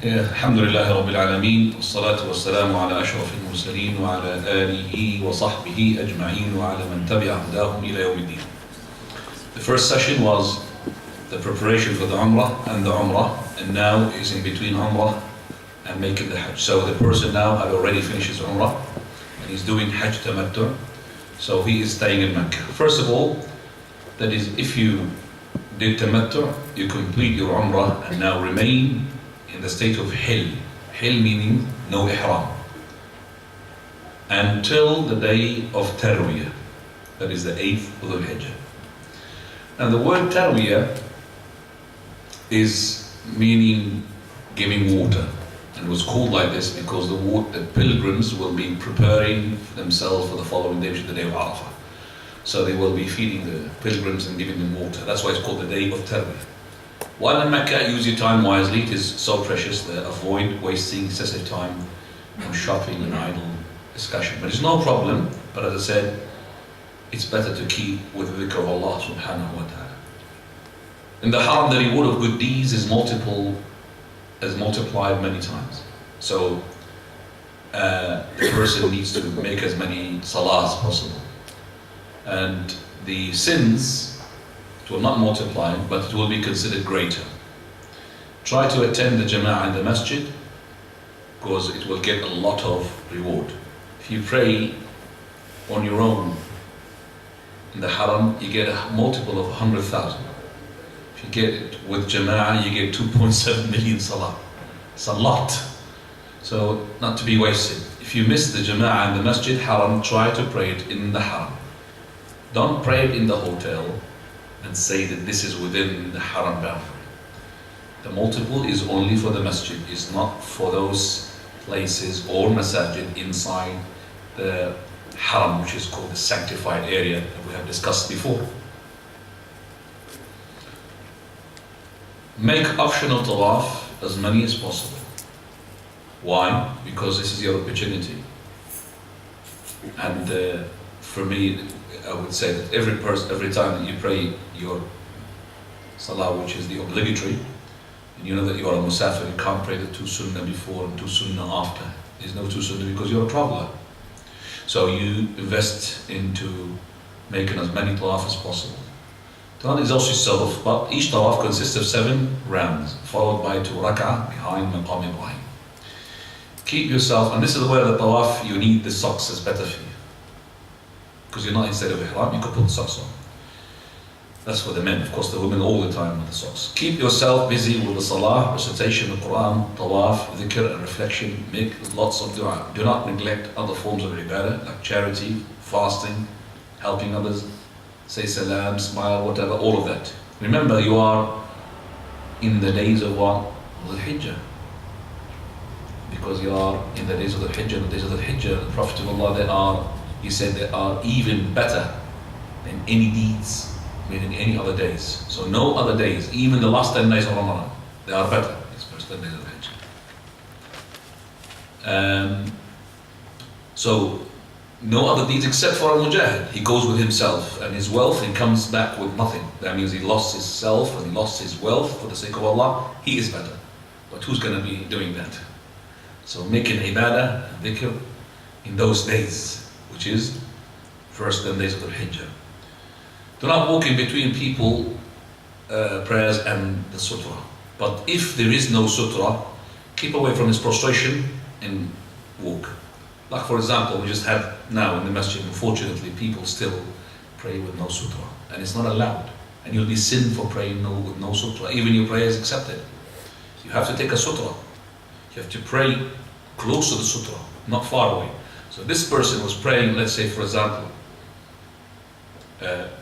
الحمد لله رب العالمين والصلاة والسلام على أشرف المرسلين وعلى آله وصحبه أجمعين وعلى من تبع هداهم إلى يوم الدين. The first session was the preparation for the Umrah and the Umrah, and now is in between Umrah and making the Hajj. So the person now had already finished his Umrah and he's doing Hajj Tamattu, so he is staying in Mecca. First of all, that is, if you did Tamattu, you complete your Umrah and now remain in the state of Hil. Hil meaning no Ihram, until the day of Tarwiyah, that is the 8th of the Hajj. And the word Tarwiyah is meaning giving water, and was called like this because the pilgrims will be preparing themselves for the following day, which is the day of Arafah. So they will be feeding the pilgrims and giving them water. That's why it's called the day of Tarwiyah. While in Mecca, use your time wisely. It is so precious that avoid wasting excessive time on shopping and idle discussion. But it's no problem. But as I said, it's better to keep with the dhikr of Allah subhanahu wa ta'ala. In the haram, the reward of good deeds is multiplied many times. So the person needs to make as many salahs as possible. And the sins, it will not multiply, but it will be considered greater. Try to attend the Jama'ah in the masjid, because it will get a lot of reward. If you pray on your own in the haram, you get a multiple of 100,000. If you get it with Jama'ah, you get 2.7 million salah. It's a lot. So, not to be wasted. If you miss the Jama'ah in the masjid haram, try to pray it in the haram. Don't pray it in the hotel and say that this is within the haram boundary. The multiple is only for the masjid, is not for those places or masajid inside the haram, which is called the sanctified area that we have discussed before. Make optional tawaf as many as possible. Why? Because this is your opportunity. And for me, I would say that every time that you pray your salah, which is the obligatory, and you know that you are a musafir, you can't pray the 2 sunnah before and 2 sunnah after. There's no 2 sunnah because you're a traveler. So you invest into making as many tawaf as possible. Don't exhaust yourself, but each tawaf consists of 7 rounds, followed by 2 rak'ah behind Maqam Ibrahim. Keep yourself, and this is where the tawaf, you need the socks, is better for you. Because you're not instead of ihram, you could put the socks on. That's for the men, of course, the women all the time with the socks. Keep yourself busy with the salah, recitation of the Quran, tawaf, dhikr and reflection. Make lots of dua. Do not neglect other forms of ibadah, like charity, fasting, helping others, say salam, smile, whatever, all of that. Remember, you are in the days of what? The Hijjah. Because you are in the days of the Hijjah, the Prophet of Allah, he said they are even better than any deeds made in any other days. So no other days, even the last 10 days of Ramadan, they are better. These first 10 days of Hajj. So no other deeds except for a mujahid. He goes with himself and his wealth and comes back with nothing. That means he lost his self and he lost his wealth for the sake of Allah. He is better. But who's going to be doing that? So making ibadah and dhikr in those days, which is first 10 days of the Hijjah. Do not walk in between people, prayers and the sutra. But if there is no sutra, keep away from his prostration and walk. Like for example, we just have now in the masjid, unfortunately, people still pray with no sutra. And it's not allowed. And you'll be sinned for praying with no sutra. Even your prayer is accepted. You have to take a sutra. You have to pray close to the sutra, not far away. So this person was praying, let's say for example,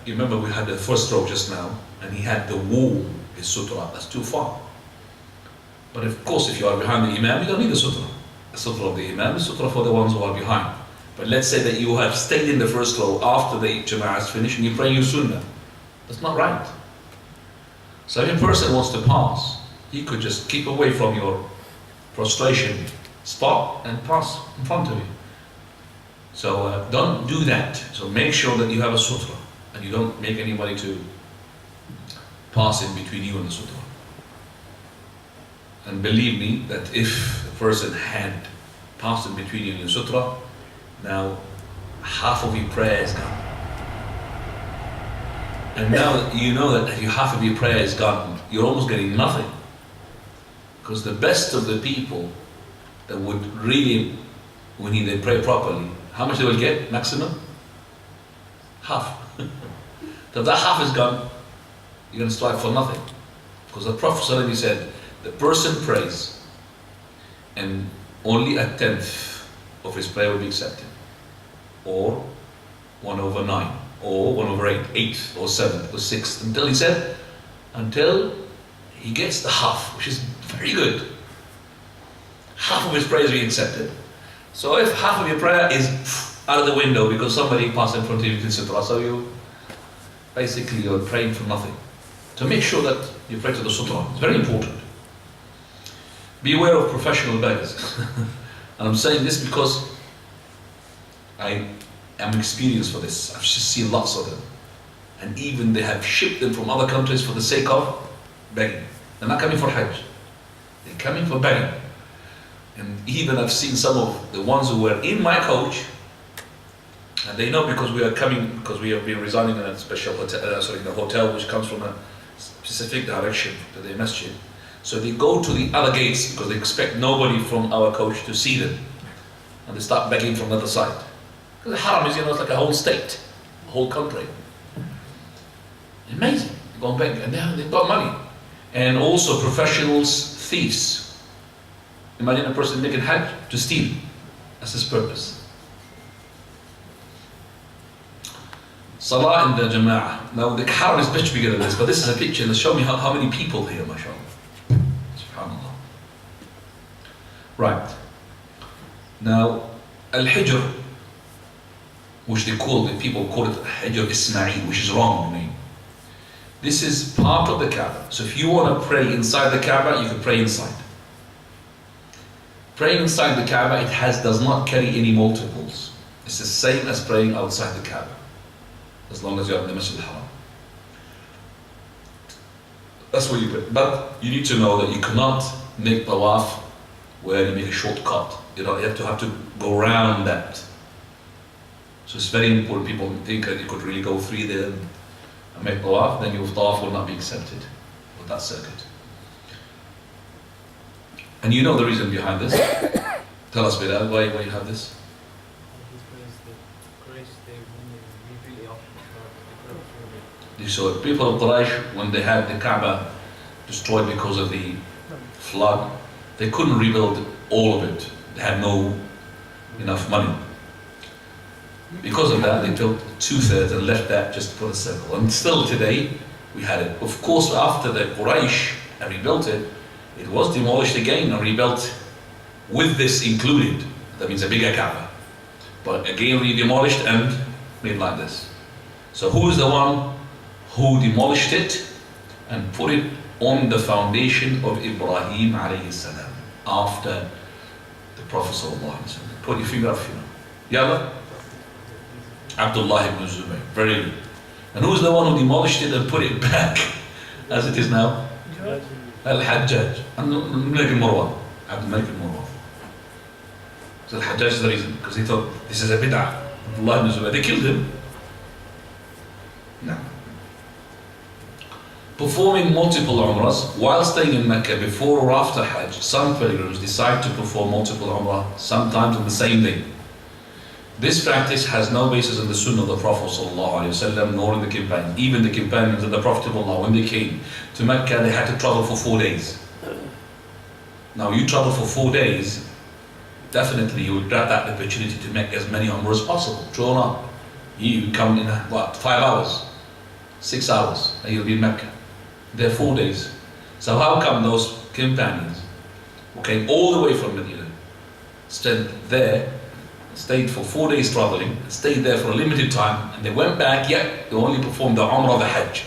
you remember we had the first row just now, and he had the wall, his sutra, that's too far. But of course if you are behind the imam, you don't need the sutra. The sutra of the imam is sutra for the ones who are behind. But let's say that you have stayed in the first row after the jama'ah is finished and you pray your sunnah. That's not right. So if a person wants to pass, he could just keep away from your prostration spot and pass in front of you. So don't do that. So make sure that you have a sutra and you don't make anybody to pass in between you and the sutra. And believe me that if a person had passed in between you and your sutra, now half of your prayer is gone. And now that you know that half of your prayer is gone, you're almost getting nothing. Because the best of the people that would really, when they pray properly, how much they will get maximum? Half. So if that half is gone, you're going to strive for nothing. Because the Prophet ﷺ said, the person prays and only a tenth of his prayer will be accepted. Or 1/9, or 1/8, 8 or 7 or 6, until he said, until he gets the half, which is very good. Half of his prayer is being accepted. So if half of your prayer is out of the window because somebody passed in front of you to sutra, so you're praying for nothing. So make sure that you pray to the sutra. It's very important. Beware of professional beggars. And I'm saying this because I am experienced for this. I've just seen lots of them. And even they have shipped them from other countries for the sake of begging. They're not coming for Hajj. They're coming for begging. And even I've seen some of the ones who were in my coach, and they know because we are coming, because we have been residing in a special hotel, in a hotel which comes from a specific direction to the masjid. So they go to the other gates because they expect nobody from our coach to see them. And they start begging from the other side. Because the haram is, it's like a whole state, a whole country. Amazing. They go and beg, and they've got money. And also professionals, thieves. Imagine a person making Hajj to steal. That's his purpose. Salah in the Jama'ah. Now the haram is much bigger than this, but this is a picture and show me how many people here, mashallah. SubhanAllah. Right. Now, Al-Hijr, which people call it Hijr Ismail, which is wrong name. This is part of the Kaaba. So if you want to pray inside the Kaaba, you can pray inside. Praying inside the Kaaba, does not carry any multiples. It's the same as praying outside the Kaaba, as long as you're in the Masjid al-Haram. That's what you pray. But you need to know that you cannot make tawaf where you make a shortcut. You have to go around that. So it's very important. People think that you could really go through there and make tawaf, then your tawaf will not be accepted with that circuit. And you know the reason behind this. Tell us, Bilal, why you have this? So people of Quraysh, when they had the Kaaba destroyed because of the flood, they couldn't rebuild all of it. They had enough money. Because of that, they built 2/3 and left that just for a circle. And still today, we had it. Of course, after the Quraysh had rebuilt it, it was demolished again and rebuilt with this included. That means a bigger Kaaba. But again, demolished and made like this. So who is the one who demolished it and put it on the foundation of Ibrahim alayhi salam after the Prophet sallallahu alaihi wasallam? Put your finger up here. Yalla? Abdullah ibn Zubayr. Very good. And who's the one who demolished it and put it back as it is now? Al-Hajjaj. Malik al-Marwan. Abdul Malik al-Marwan. So Al-Hajjaj is the reason, because he thought this is a bid'ah. Abdullah ibn Zubayr. They killed him. No. Performing multiple umrahs while staying in Mecca before or after Hajj. Some pilgrims decide to perform multiple umrah, sometimes on the same day. This practice has no basis in the Sunnah of the Prophet ﷺ, nor in the companions. Even the companions of the Prophet of Allah, when they came to Mecca, they had to travel for 4 days. Now you travel for 4 days, definitely you would grab that opportunity to make as many umrah as possible. True or not? You come in 5 hours, 6 hours, and you'll be in Mecca. They're 4 days. So how come those companions who came all the way from Medina, stayed for 4 days traveling, stayed there for a limited time, and they went back, yet they only performed the Umrah of the Hajj.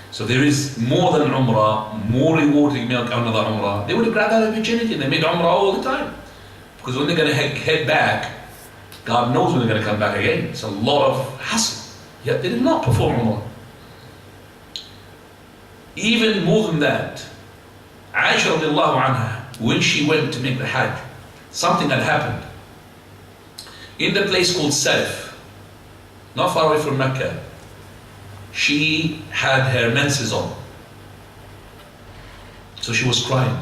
So there is more than Umrah, more rewarding than another Umrah. They would have grabbed that opportunity and they made Umrah all the time. Because when they're going to head back, God knows when they're going to come back again. It's a lot of hassle. Yet they did not perform Umrah. Even more than that, Aisha radiallahu anha, when she went to make the Hajj, something had happened. In the place called Salif, not far away from Mecca, she had her menses on. So she was crying.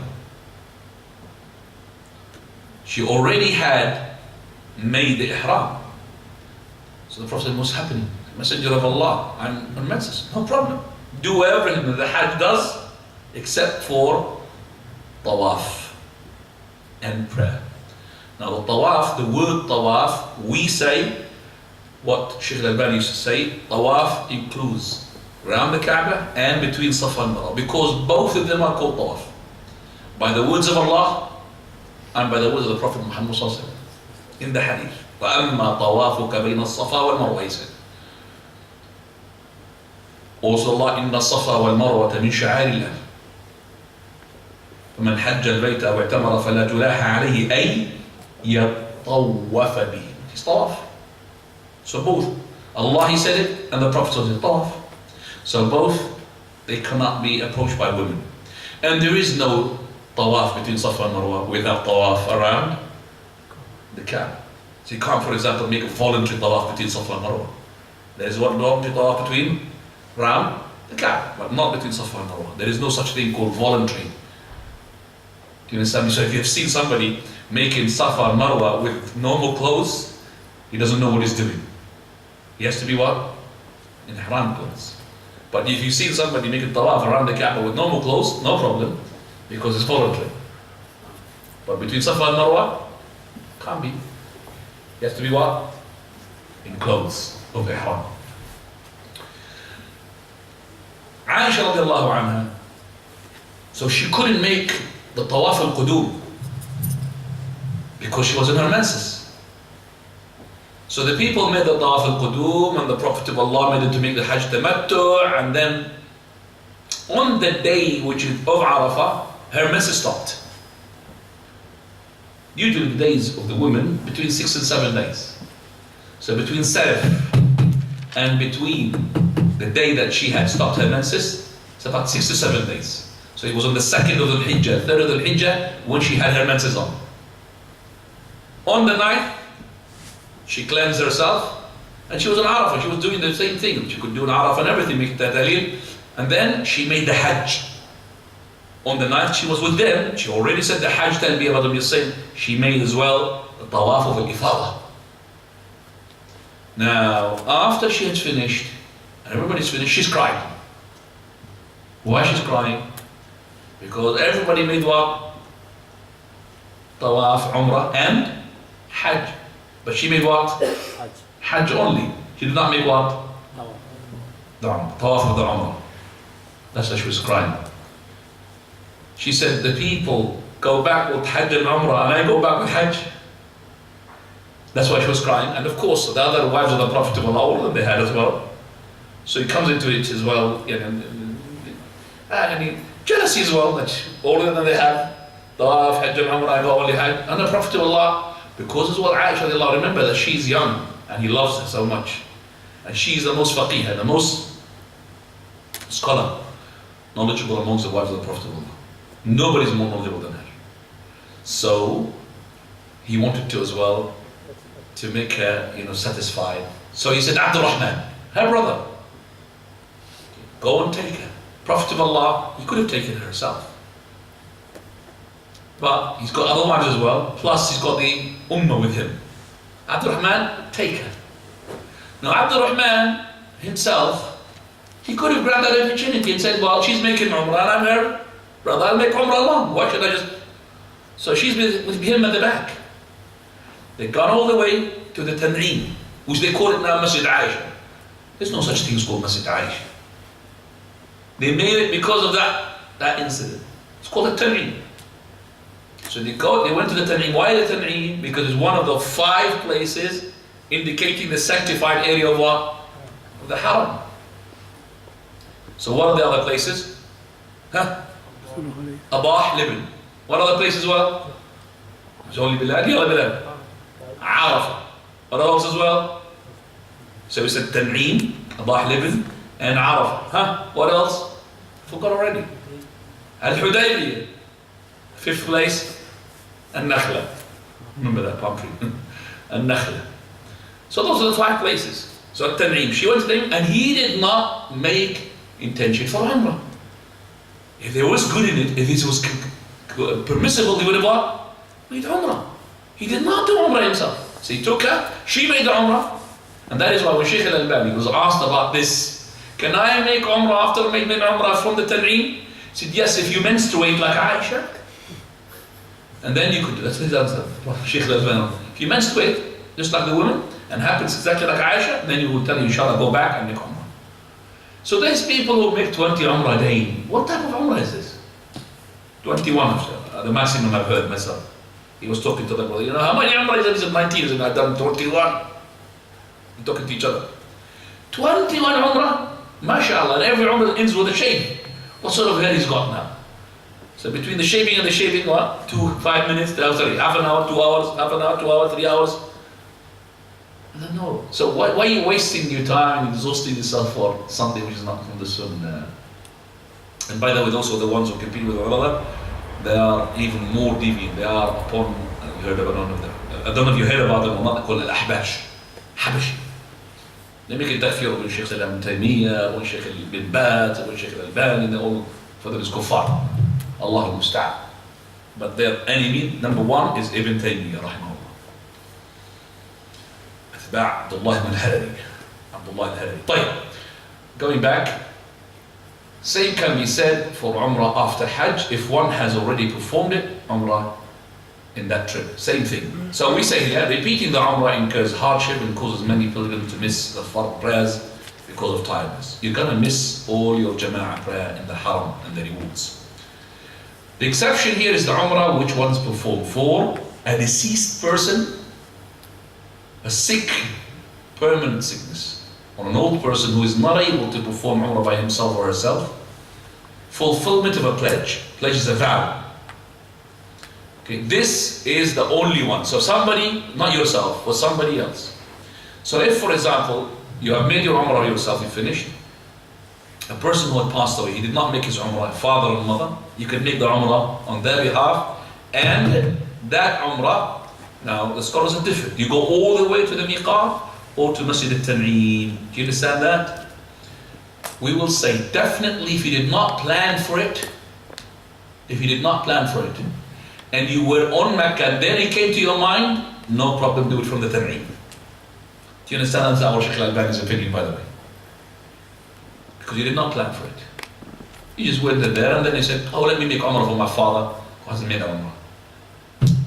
She already had made the ihram. So the Prophet said, what's happening? Messenger of Allah, I'm on menses. No problem. Do everything that the Hajj does except for tawaf and prayer. Now the tawaf, the word tawaf, we say what Shaykh al-Albani used to say, tawaf includes around the Kaaba and between Safa and Marwa, because both of them are called tawaf. By the words of Allah and by the words of the Prophet Muhammad sallallahu alaihi wasallam in the hadith. وَأَمَّا طَوَافُكَ بَيْنَ الصَّفَا وَالْمَرْوَةِ, he said. Also Allah, إِنَّ الصَّفَا وَالْمَرْوَةَ مِنْ شَعَائِرِ اللَّهِ فَمَنْ حَجَّ الْبَيْتَ وَاعْتَمَرَ فَلَا جُنَاحَ عَلَيْهِ أَن يَطَوَّفَ بِهِ. It's tawaf. So both, Allah he said it and the Prophet said it, tawaf. So both, they cannot be approached by women. And there is no tawaf between Safa and Marwa without tawaf around the Kaaba. So you can't, for example, make a voluntary tawaf between Safa and Marwa. There is one voluntary tawaf between around the Kaaba, but not between Safa and Marwa. There is no such thing called voluntary. Do you understand me? So if you have seen somebody making Safa and Marwa with normal clothes, he doesn't know what he's doing. He has to be what? In ihram clothes. But if you see somebody making tawaf around the Kaaba with normal clothes, no problem, because it's voluntary. But between Safa and Marwa, can't be. He has to be what? In clothes of ihram. Aisha radiallahu anha, so she couldn't make the tawaf al-qudum because she was in her menses. So the people made the tawaf al-qudum and the Prophet of Allah made it to make the Hajj tamattu, and then on the day which is of Arafah, her menses stopped. Usually the days of the women between 6 and 7 days. So between Salaf and between the day that she had stopped her menses, it's about 6 to 7 days. So it was on the 2nd of the Hijjah, 3rd of the Hijjah, when she had her menses on. On the 9th, she cleansed herself, and she was on Arafah. She was doing the same thing. She could do an Arafah and everything, make tahleel. And then she made the Hajj. On the 9th, she was with them. She already said the Hajj talbiyah, but I'm saying she made as well the tawaf of al-ifadah. Now, after she had finished, and everybody's finished, she's crying. Why she's crying? Because everybody made what? Tawaf, Umrah, and Hajj. But she made what? Hajj. Hajj only. She did not make what? The Tawaf of the Umrah. That's why she was crying. She said, the people go back with Hajj and Umrah, and I go back with Hajj. That's why she was crying. And of course, the other wives of the Prophet of Allah, all of them they had as well. So it comes into it as well. And jealousy as well, that all of them they have. Tawaf, Hajj and Umrah, I go only Hajj. And the Prophet of Allah, because as well Aisha, remember that she's young and he loves her so much. And she's the most faqih, the most scholar, knowledgeable amongst the wives of the Prophet of Allah. Nobody's more knowledgeable than her. So he wanted to as well to make her, satisfied. So he said, Abdul Rahman, her brother, go and take her. Prophet of Allah, he could have taken her herself. But he's got other wives as well, plus he's got the ummah with him. Abdul Rahman, take her. Now Abdul Rahman himself, he could have grabbed that opportunity and said, well, she's making Umrah and I'm her brother, I'll make Umrah alone. Why should I just... So she's with him at the back. They've gone all the way to the Tan'im, which they call it now Masjid Aisha. There's no such thing as called Masjid Aisha. They made it because of that incident. It's called a Tan'im. So they went to the Tan'im. Why the Tan'im? Because it's one of the 5 places indicating the sanctified area of what? Of the Haram. So what are the other places? Abah, Libn. What other places as well? It's only Bilad, the other Bilad. Arafah. What else as well? So we said Tan'im, Abah, Libn, and Arafah. What else? Forgot already. Al-Hudaybiyah. Fifth place, An-Nakhla. Remember that palm tree? An-Nakhla. So those are the 5 places. So at Tan'im, she went to him and he did not make intention for Umrah. If there was good in it, if it was permissible, he would have what? Made Umrah. He did not do Umrah himself. So he took her, she made the Umrah. And that is why when Shaykh al-Albani was asked about this, can I make Umrah after making Umrah from the Tan'im? He said, yes, if you menstruate like Aisha. And then you could, that's his answer. Shaykh al-Albani, if you menstruate, just like the woman, and happens exactly like Aisha, then you will tell you, inshallah, go back and make Umrah. So there's people who make 20 Umrah a day. What type of Umrah is this? 21, the maximum I've heard myself. He was talking to the brother, you know, how many Umrah is it? He said 19, he said, I've done 21. We're talking to each other. 21 Umrah, mashallah, and every Umrah ends with a shave. What sort of hair he's got now? So between the shaving and the shaving, what? 5 minutes, sorry, half an hour, 2 hours, half an hour, 2 hours, 3 hours. I don't know. So why are you wasting your time and exhausting yourself for something which is not from the Sunnah? And by the way, those are the ones who compete with one another. They are even more deviant. They are upon, you heard about none of them. I don't know if you heard about them or not, they're called Al-Ahbash. Habashi. They make a takfir with Shaykh Ibn Taymiyyah, with Shaykh Ibn Baz, with Shaykh Al-Albani, they all, for them is kuffar. Allah al-Musta'an. But their enemy, number 1, is Ibn Taymiyyah, rahimahullah. Atba' Abdullah ibn al-Harari. Abdullah al-Harari. طيب. Going back, same can be said for Umrah after Hajj if one has already performed it, Umrah in that trip. Same thing. So we say here, repeating the Umrah incurs hardship and causes many pilgrims to miss the Fard prayers because of tiredness. You're going to miss all your Jama'ah prayer in the Haram and the rewards. The exception here is the Umrah which one's performed for a deceased person, a sick, permanent sickness, or an old person who is not able to perform Umrah by himself or herself, fulfillment of a pledge. Pledge is a vow. Okay, this is the only one. So somebody, not yourself, or somebody else. So if, for example, you have made your Umrah yourself, you finished, a person who had passed away, he did not make his Umrah, father or mother, you can make the Umrah on their behalf, and that Umrah, now the scholars are different. You go all the way to the Miqat or to Masjid al-Tan'im. Do you understand that? We will say definitely if you did not plan for it, and you were on Mecca and then it came to your mind, no problem, do it from the Tan'im. Do you understand? That's our Shaykh al-Albani's opinion, by the way. Because you did not plan for it. You just went there and then you said, oh, let me make Umrah for my father who hasn't made Umrah.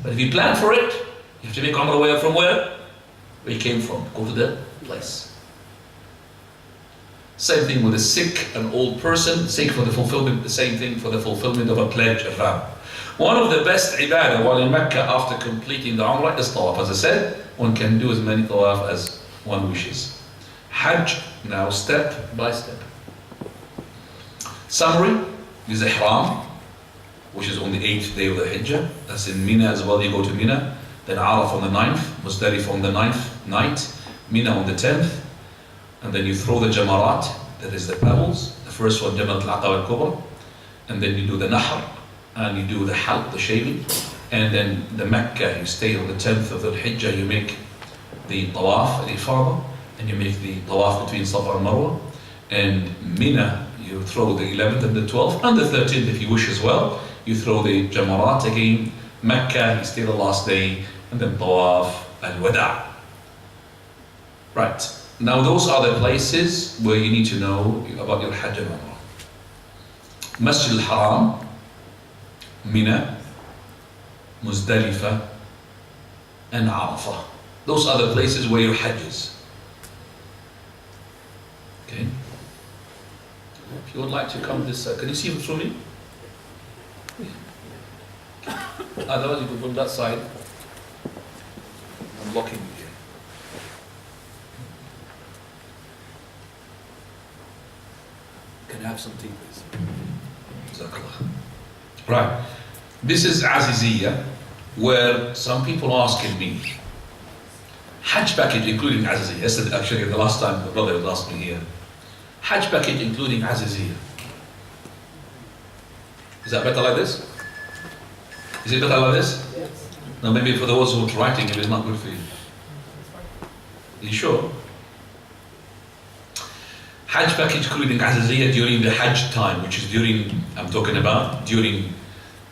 But if you plan for it, you have to make Umrah from where? Where you came from. Go to the place. Same thing with a sick and old person, sick for the fulfillment, the same thing for the fulfillment of a pledge, a vow. One of the best ibadah while in Mecca after completing the Umrah is tawaf. As I said, one can do as many tawaf as one wishes. Hajj, now step by step. Summary is Ihram, which is on the 8th day of the Hijjah. That's in Mina as well, you go to Mina. Then Arafah on the 9th, Muzdalifah on the 9th night, Mina on the 10th. And then you throw the Jamarat, that is the pebbles. The first one, Jamarat al-Aqaba al-Kubra. And then you do the Nahr, and you do the Halq, the shaving. And then the Mecca, you stay on the 10th of the Hijjah, you make the Tawaf, the Ifadah, and you make the Tawaf between Safa and Marwa. And Mina, you throw the 11th and the 12th, and the 13th if you wish as well. You throw the Jamarat again. Mecca, you stay the last day, and then Tawaf al-Wada'. Right. Now those are the places where you need to know about your Hajj and Umrah. Masjid al-Haram, Mina, Muzdalifah, and Arafah. Those are the places where your Hajj is. Okay? If you would like to come this side, can you see it through me? Otherwise you could from that side. I'm blocking you here. Can I have some tea, please? Right. This is Aziziyah, where some people are asking me, Hajj package including Aziziyah. Yesterday, actually, the last time the brother was asking me here, Hajj package including Aziziyah. Is that better like this? Is it better like this? No, maybe for those who are writing, it is not good for you. Are you sure? Hajj package including Azaziyah during the Hajj time, which is during, I'm talking about, during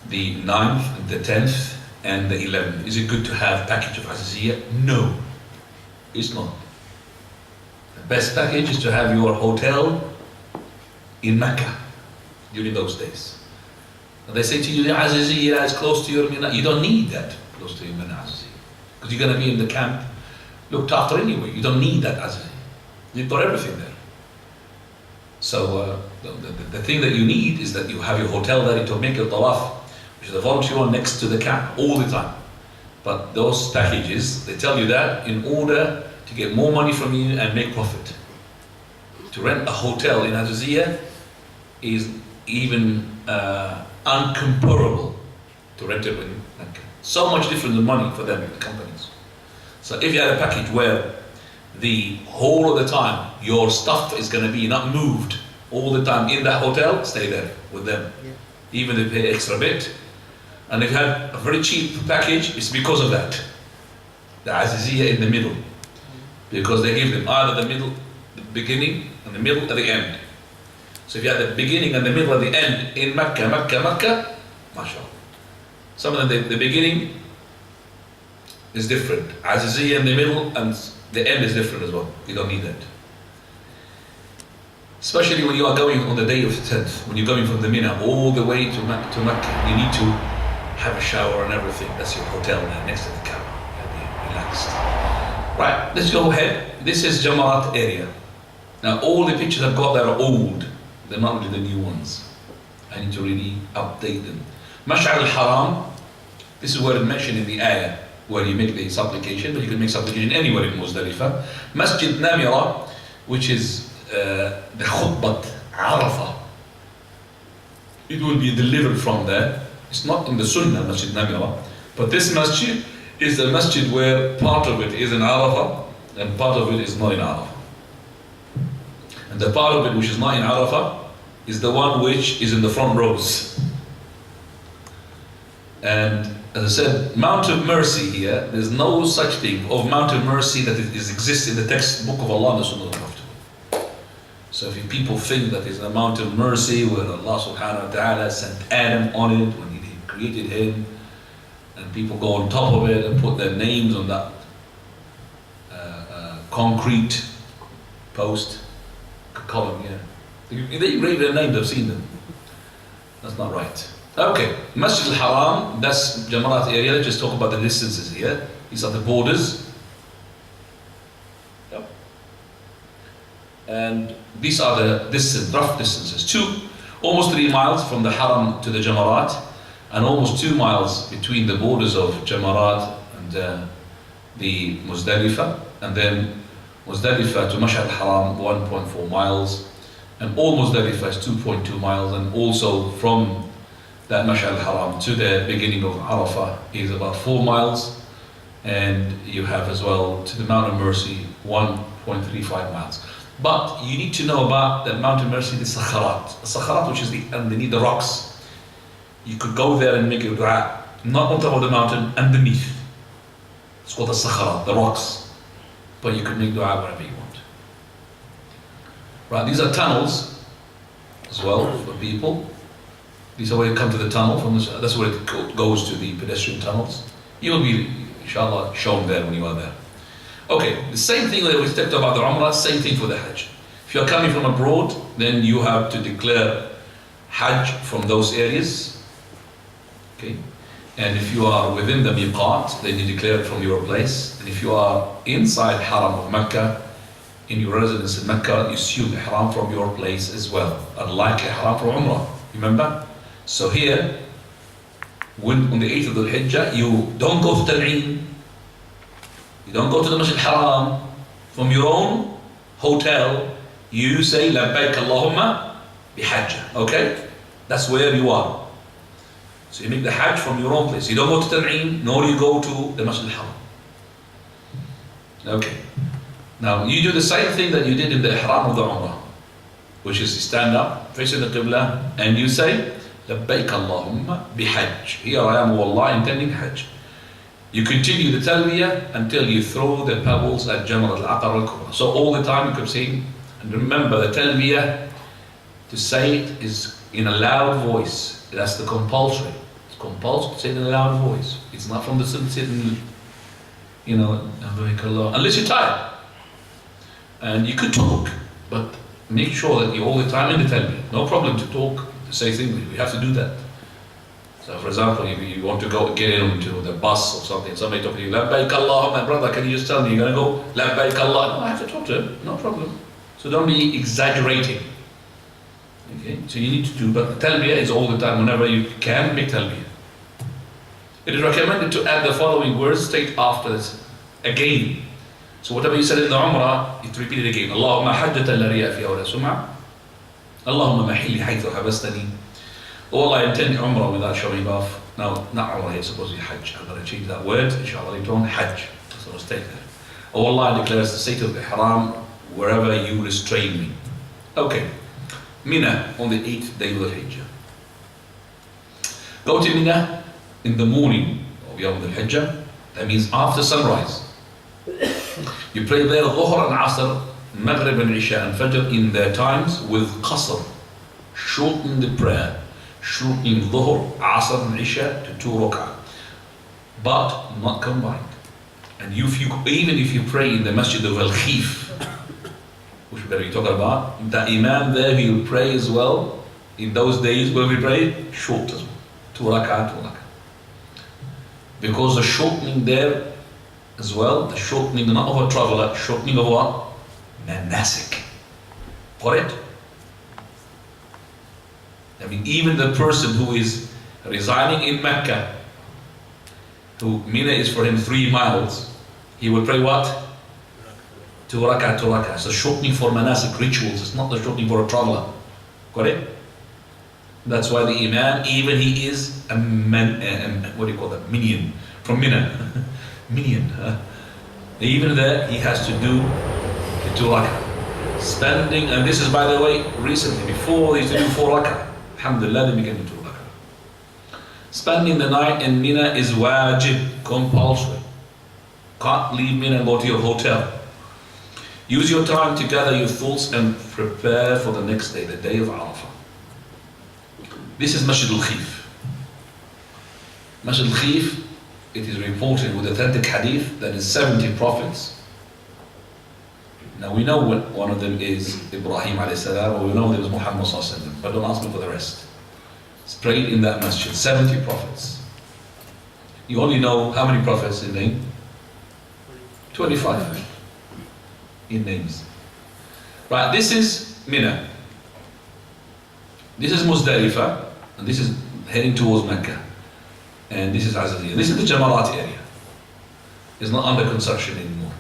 the 9th, the 10th, and the 11th. Is it good to have package of Azaziyah? No, it's not. The best package is to have your hotel in Mecca during those days. And they say to you, the Azaziyah is close to your Mina. You don't need that close to your Mina Azaziyah, because you're going to be in the camp looked after anyway. You don't need that Azaziyah. You've got everything there. So the thing that you need is that you have your hotel there to make your tawaf, which is a volunteer next to the camp all the time. But those packages, they tell you that in order to get more money from you and make profit. To rent a hotel in Azaziyah is even uncomparable to rent it in Mecca. So much different than money for them, the companies. So if you had a package where the whole of the time your stuff is going to be not moved all the time in that hotel, stay there with them. Yeah. Even if they pay extra bit. And if you have a very cheap package, it's because of that. The Azaziyah in the middle. Because they give them either the middle, the beginning, and the middle, and the end. So if you have the beginning and the middle and the end in Mecca, mashallah. Some of them, the beginning is different. Azaziyah in the middle and the end is different as well. You don't need that. Especially when you are going on the day of the 10th, when you're going from the Mina all the way to Mecca, you need to have a shower and everything. That's your hotel there next to the Kaaba. You'll be relaxed. Right, let's go ahead. This is Jamarat area. Now all the pictures I've got there are old. They're not really the new ones. I need to really update them. Mash'ar al-Haram, this is where it's mentioned in the ayah, where you make the supplication, but you can make supplication anywhere in Muzdalifah. Masjid Namira, which is the Khutbat Arafah. It will be delivered from there. It's not in the Sunnah, Masjid Namira, but this masjid is the masjid where part of it is in Arafah and part of it is not in Arafah. And the part of it which is not in Arafah is the one which is in the front rows. And as I said, Mount of Mercy here, there's no such thing of Mount of Mercy that exists in the textbook of Allah and the Sunnah of the Prophet. So if people think that there's a Mount of Mercy where Allah subhanahu wa ta'ala sent Adam on it when He created him, and people go on top of it and put their names on that concrete post, column, they engrave their names, I've seen them. That's not right. Okay, Masjid al-Haram, that's Jamarat area. Let's just talk about the distances here. These are the borders. Yep. And these are the distance, rough distances. Almost 3 miles from the Haram to the Jamarat, and almost 2 miles between the borders of Jamarat and the Muzdalifah, and then Muzdalifah to Mash'ar al-Haram 1.4 miles, and all Muzdalifah is 2.2 miles, and also from that Mash'ar al-Haram to the beginning of Arafah is about 4 miles, and you have as well to the Mount of Mercy 1.35 miles. But you need to know about the Mount of Mercy, the Sakharat, which is underneath the rocks. You could go there and make a dua, not on top of the mountain, underneath. It's called the Sakharat, the rocks. But you can make dua wherever you want. Right, these are tunnels as well for people. These are where you come to the tunnel from this, that's where it goes to the pedestrian tunnels. You will be, inshallah, shown there when you are there. Okay, the same thing that we talked about the Umrah, same thing for the Hajj. If you are coming from abroad, then you have to declare Hajj from those areas. Okay. And if you are within the miqat, then you declare it from your place. And if you are inside Haram of Mecca, in your residence in Mecca, you assume Ihram from your place as well, unlike Ihram from Umrah. Remember? So here, when on the 8th of the Hijjah, you don't go to Tan'im, you don't go to the Masjid Haram. From your own hotel, you say Labbaik Allahumma bihajjah. Okay? That's where you are. So you make the Hajj from your own place. You don't go to Tan'im, nor you go to the Masjid Haram. Okay. Now you do the same thing that you did in the Ihram of the Umrah, which is you stand up, facing the Qibla, and you say لبيك اللهم بحج. Here I am, wallah, intending Hajj. You continue the talbiyah until you throw the pebbles at Jamrat al-Aqaba al-Kubra. So all the time you keep saying, and remember the talbiyah, to say it is in a loud voice. That's the compulsory. It's compulsory to say it in a loud voice. It's not from the sitting, you know, unless you're tired. And you could talk, but make sure that you're all the time in the talbiyah. No problem to talk, to say things. We have to do that. So for example, if you want to go get into the bus or something, somebody talking to you, Labbaik Allah, my brother, can you just tell me you're going to go Labbaik Allah? No, I have to talk to him, no problem. So don't be exaggerating. Okay, so you need to do, but talbiyah is all the time, whenever you can, make talbiyah. It is recommended to add the following words straight after this, again. So whatever you said in the Umrah, you repeat it again. Allahumma hajjatan la riya fiha wa la sum'a. Allahumma mahilli haythu habastani. Oh Allah, I intend Umrah without showing off. No, not Umrah, it's supposed to be Hajj. I'm going to change that word, inshallah later on, Hajj. So let's take that. Oh Allah, I declare the state of Ihram wherever you restrain me. Okay. Mina on the 8th day of the Hajj. Go to Mina in the morning of Yawm al-Hajj. That means after sunrise. You pray there Dhuhr and Asr, Maghrib and Isha and Fajr in their times with Qasr. Shorten the prayer. Shortening Dhuhr, Asr and Isha to 2 rak'ah. But not combined. And even if you pray in the Masjid of Al-Khif, which we're talking about, the Imam there, he will pray as well. In those days when we pray, short as well. 2 rak'ah, 2 rak'ah. Because the shortening there as well, the shortening not of a traveler, shortening of what? Manasik. Got it? I mean, even the person who is residing in Mecca, who Mina is for him 3 miles, he will pray what? 2 rak'ah, 2 rak'ah. It's a shortening for manasik rituals, it's not the shortening for a traveler. Got it? That's why the Imam, even he is a what do you call that? Minion. From Mina. Minion. Even there, he has to do the 2 rak'ah. Spending, and this is by the way, recently, before they used to do 4 rak'ah. Alhamdulillah, they began to 2 rak'ah. Spending the night in Mina is wajib, compulsory. Can't leave Mina and go to your hotel. Use your time to gather your thoughts and prepare for the next day, the day of Arafah. This is Masjid al-Khif. Masjid al-Khif, it is reported with authentic hadith that is 70 prophets. Now we know one of them is Ibrahim alayhi salam, or we know there was Muhammad sallallahu alayhi wa sallam, but don't ask me for the rest. It's prayed in that masjid, 70 prophets. You only know how many prophets in name? 25 in names. Right, this is Mina. This is Muzdalifah, and this is heading towards Mecca. And this is Azadiyah. This is the Jamarat area. It's not under construction anymore.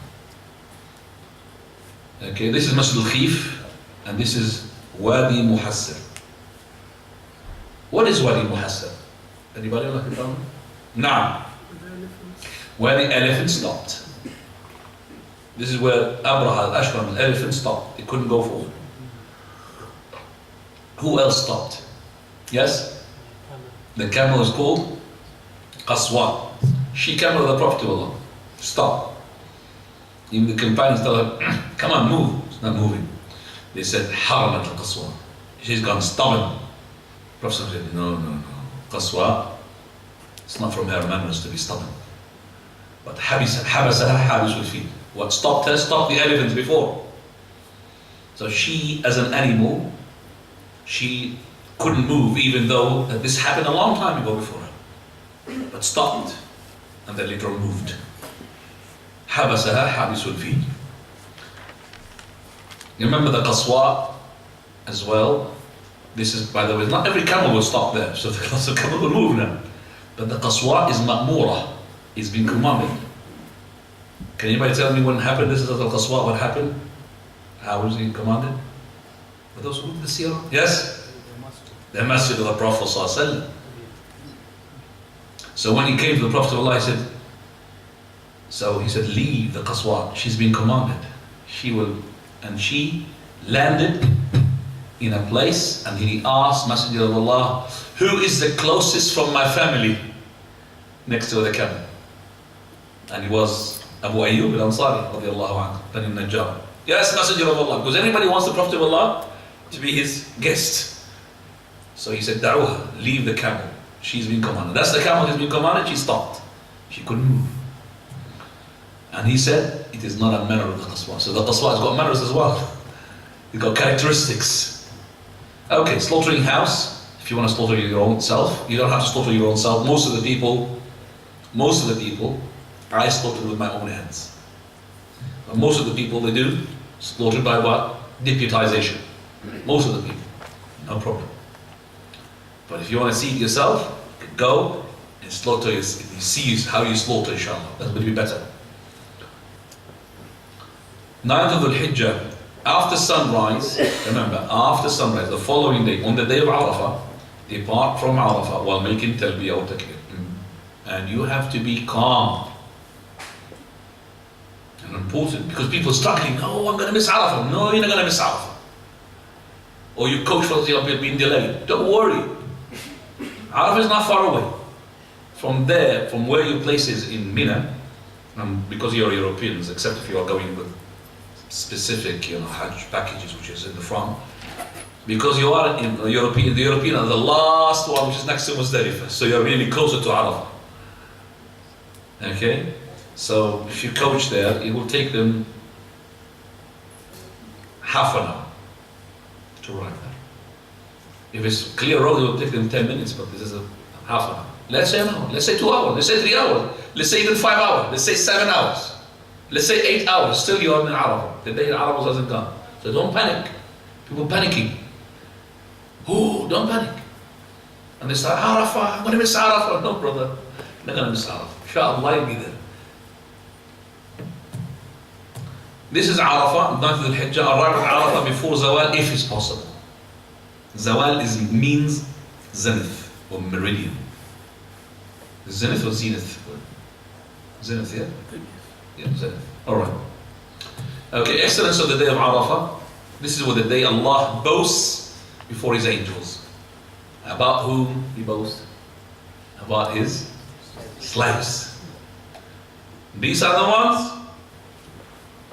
Okay, this is Masjid al-Khif, and this is Wadi Muhassir. What is Wadi Muhassir? Anybody like to tell me? Now, where the elephant stopped. This is where Abraha al-Ashram, the elephant, stopped. It couldn't go forward. Who else stopped? Yes? The camel is called Qaswa. She camel of the Prophet of Allah. Stop. Even the companions tell her, come on, move. It's not moving. They said, Haramat al-Qaswa. She's gone stubborn. Prophet said, no. Qaswa, it's not from her manners to be stubborn. But Habasaha Habis will feel. What stopped her, stopped the elephants before. So she, as an animal, she couldn't move, even though this happened a long time ago before her. But stopped, and then later moved. Habasaha Habisul Fil. You remember the Qaswa as well? This is, by the way, not every camel will stop there, so the camel will move now. But the Qaswa is Ma'mura, it's been commanded. Can anybody tell me when happened? This is the Qaswa, what happened? How was he commanded? For those who read the Sirah? Yes? The Masjid of the Prophet ﷺ. So when he came to the Prophet of Allah, he said, leave the Qaswa, she's been commanded. She will, and she landed in a place and he asked Messenger of Allah, who is the closest from my family next to the camel? And he was Abu Ayyub al-Ansari radiallahu anhu, Bani Najjar. Yes, Messenger of Allah, because everybody wants the Prophet of Allah to be his guest. So he said, Da'uha, leave the camel. She's been commanded. That's the camel has been commanded, she stopped. She couldn't move. And he said, it is not a manner of the Qaswa. So the Qaswa has got manners as well. It's got characteristics. Okay, slaughtering house. If you want to slaughter your own self, you don't have to slaughter your own self. Most of the people, I slaughter with my own hands. But most of the people, they do slaughter by what? Deputization. Most of the people, no problem. But if you want to see it yourself, go and slaughter. You see how you slaughter, inshallah. That will be better. 9th of Dhul-Hijjah, after sunrise, remember, after sunrise, the following day, on the day of Arafah, depart from Arafah while making talbiyah or takbir. And you have to be calm. And important, because people are struggling, no, I'm going to miss Arafah. No, you're not going to miss Arafah. Or you coach for being delayed. Don't worry. Arafah is not far away. From there, from where your place is in Mina, because you're Europeans, except if you are going with specific, Hajj packages, which is in the front, because you are in the European are the last one, which is next to Muzdalifah, so you're really closer to Arafah. Okay, so if you coach there, it will take them half an hour to arrive there. If it's clear road, it will take them 10 minutes, but this is a half an hour. Let's say an hour, let's say 2 hours, let's say 3 hours, let's say even 5 hours, let's say 7 hours, let's say 8 hours, still you are in Arafah. The day Arafah hasn't come. So don't panic. People panicking. Oh, don't panic. And they start, Arafah, I'm going to miss Arafah. No, brother, you're not going to miss Arafah. Inshallah, you'll be there. This is Arafah, 9th of Hijjah. Arrive at Arafah before Zawal if it's possible. Zawal means zenith or meridian. Zenith or zenith? Zenith, yeah? Yeah, zenith. Alright. Okay, excellence of the day of Arafah. This is what the day Allah boasts before His angels. About whom He boasts? About His slaves. These are the ones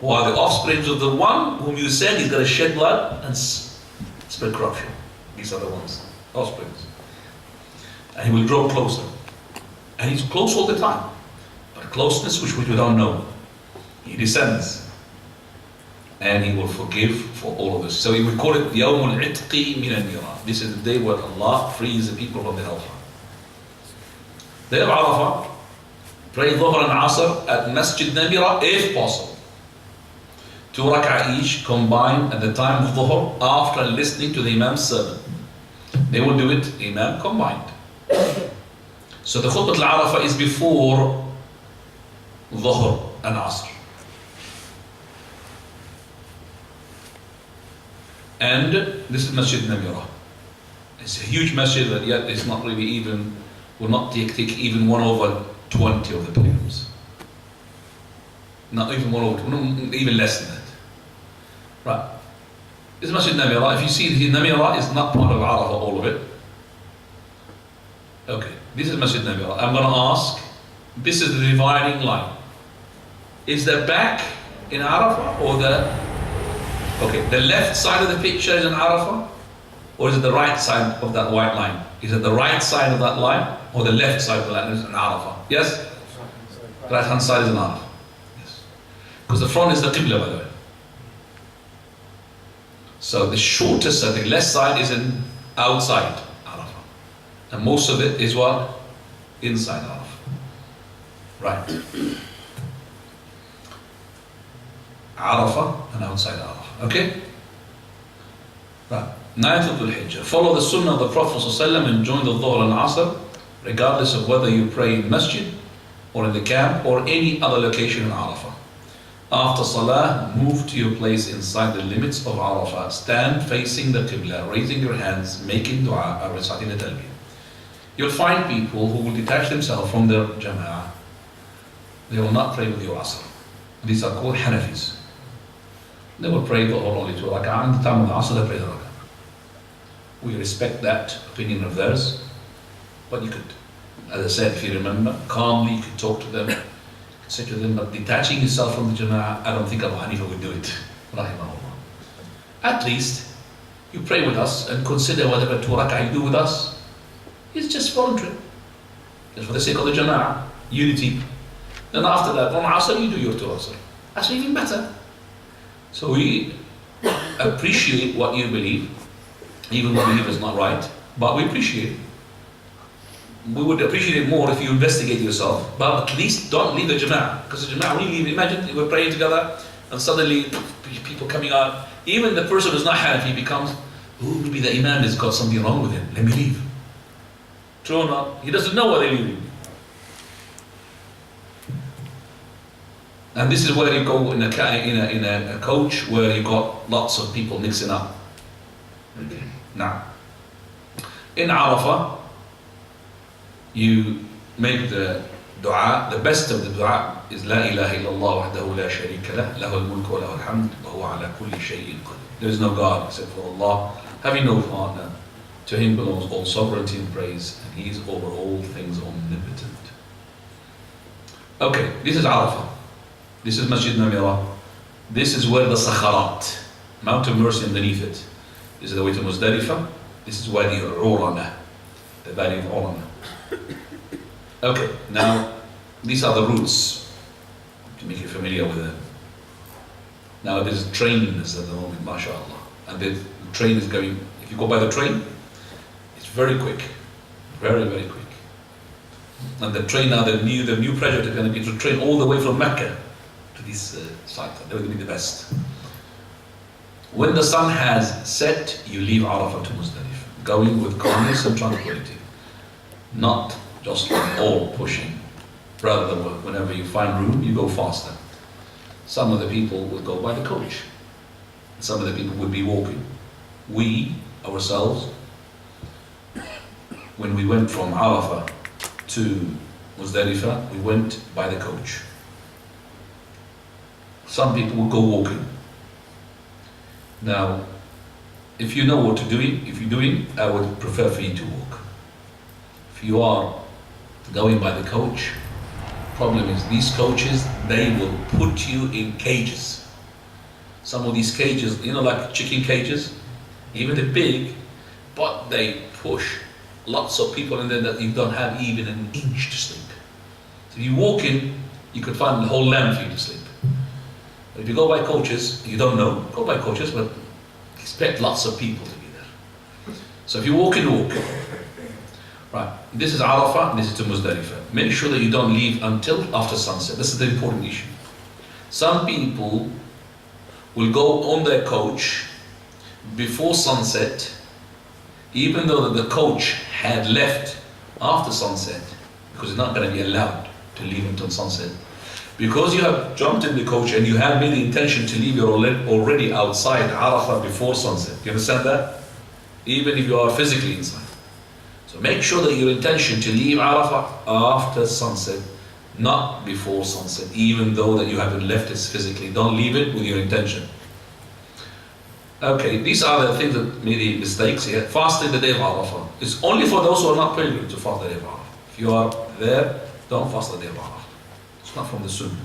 who are the offsprings of the one whom you said is going to shed blood and spread corruption. These are the ones, offsprings. And He will draw closer. And He's close all the time. But closeness which we don't know. He descends. And He will forgive for all of us. So we call it Yawm al-Itqi min al-Nira. This is the day where Allah frees the people from the hellfire. Day of Arafah, pray Dhuhr and Asr at Masjid Namira if possible. 2 rak'ah each combined at the time of Dhuhr after listening to the Imam's sermon. They will do it Imam combined. So the Khutbah al-Arafah is before Dhuhr and Asr. And this is Masjid Namira. It's a huge masjid that yet it's not really even, will not take even 1/20 of the pilgrims. Not even 1/20, even less than that. Right. This is Masjid Namira. If you see the Namira is not part of Arafah, all of it. Okay, this is Masjid Namira. I'm going to ask, this is the dividing line. Is the back in Arafah or the left side of the picture is in Arafah? Or is it the right side of that white line? Is it the right side of that line or the left side of the line is in Arafah? Yes? Right hand side is in Arafah. Yes. Because the front is the Qibla, by the way. So the shortest side, the left side is in outside Arafah. And most of it is what? Inside Arafah. Right. Arafah and outside Arafah. Okay? Right. 9th of Dhul-Hijjah. Follow the Sunnah of the Prophet ﷺ and join the Dhuhr and Asr, regardless of whether you pray in masjid or in the camp or any other location in Arafah. After Salah, move to your place inside the limits of Arafah. Stand facing the Qibla, raising your hands, making dua, or reciting the talbiyah. You'll find people who will detach themselves from their jama'ah. They will not pray with your Asr. These are called Hanafis. They will pray the Dhuhr only 2 rak'ah, and the time of the Asr they pray the rak'ah. We respect that opinion of theirs, but you could, as I said, if you remember, calmly you could talk to them, say to them, but detaching yourself from the Jama'ah, I don't think Abu Hanifa would do it. Rahimahullah. At least, you pray with us and consider whatever 2 rak'ah you do with us is just voluntary. Just for the sake of the Jama'ah, unity. Then after that, on Asr, you do your 2 Asr. That's even better. So we appreciate what you believe, even when we believe it's not right, but we appreciate it. We would appreciate it more if you investigate yourself, but at least don't leave the Jama'ah. Because the Jama'ah, when you leave, imagine we're praying together and suddenly people coming out, even the person who's not Hanafi becomes, oh, maybe the Imam has got something wrong with him, let me leave. True or not? He doesn't know what they're leaving. And this is where you go in a coach where you got lots of people mixing up. Okay. Now, in Arafah, you make the dua. The best of the dua is La ilaha illallah wahdahu la sharika lah, lahul mulku wa lahul hamd, wa huwa ala kulli shay'in qadir. There is no God except for Allah, having no partner. To Him belongs all sovereignty and praise, and He is over all things omnipotent. Okay, this is Arafah. This is Masjid Namira. This is where the Sakharat, Mount of Mercy underneath it. This is the way to Muzdalifah. This is Wadi Urana, the valley of Urana. Okay, now these are the routes to make you familiar with them. Now there's trains at the moment, mashallah, and the train is going. If you go by the train, it's very quick, very quick. And the train now, the new project is going to be to train all the way from Mecca to this site. They're going to be the best. When the sun has set, you leave Arafah to Muzdalifah, going with calmness and tranquility. Not just all pushing. Rather, whenever you find room, you go faster. Some of the people would go by the coach. Some of the people would be walking. We, ourselves, when we went from Arafah to Muzdalifah, we went by the coach. Some people would go walking. Now, if you know what to do, if you're doing, I would prefer for you to walk. If you are going by the coach, problem is these coaches, they will put you in cages. Some of these cages, you know, like chicken cages, even they're big, but they push lots of people in there that you don't have even an inch to sleep. So if you walk in, you could find the whole land for you to sleep. But if you go by coaches, you don't know, go by coaches, but expect lots of people to be there. So if you walk in, walk. Right, this is Arafah, this is to Muzdalifah. Make sure that you don't leave until after sunset. This is the important issue. Some people will go on their coach before sunset, even though the coach had left after sunset, because it's not going to be allowed to leave until sunset. Because you have jumped in the coach and you have made the intention to leave, you're already outside Arafah before sunset. You understand that? Even if you are physically inside. So make sure that your intention to leave Arafah after sunset, not before sunset, even though that you haven't left it physically. Don't leave it with your intention. Okay, these are the things that made the mistakes here. Fasting the day of Arafah. It's only for those who are not pilgrims to fast the day of Arafah. If you are there, don't fast the day of Arafah. It's not from the Sunnah.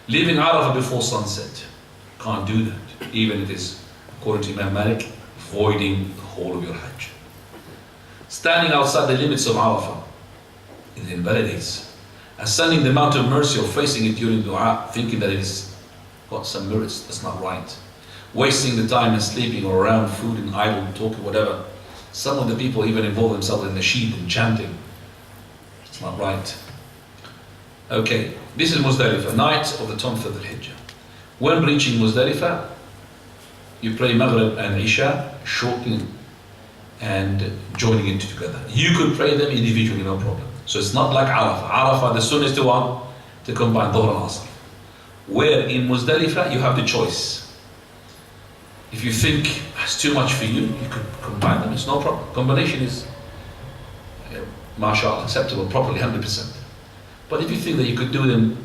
Leaving Arafah before sunset. Can't do that. Even if it is, according to Imam Malik, voiding the whole of your Hajj. Standing outside the limits of Arafah, it invalidates. Ascending the Mount of Mercy or facing it during dua, thinking that it has got some merits, that's not right. Wasting the time and sleeping or around food and idle talking, whatever. Some of the people even involve themselves in nasheed and chanting. It's not right. Okay, this is Muzdalifah, night of the 10th of the Hijjah. When reaching Muzdalifah, you pray Maghrib and Isha shortly and joining it together. You could pray them individually, no problem. So it's not like Arafah. Arafah, the sunnah is the one to combine Dhuhr and Asr. Where in Muzdalifah, you have the choice. If you think it's too much for you, you could combine them, it's no problem. Combination is, mashallah, acceptable properly, 100%. But if you think that you could do them,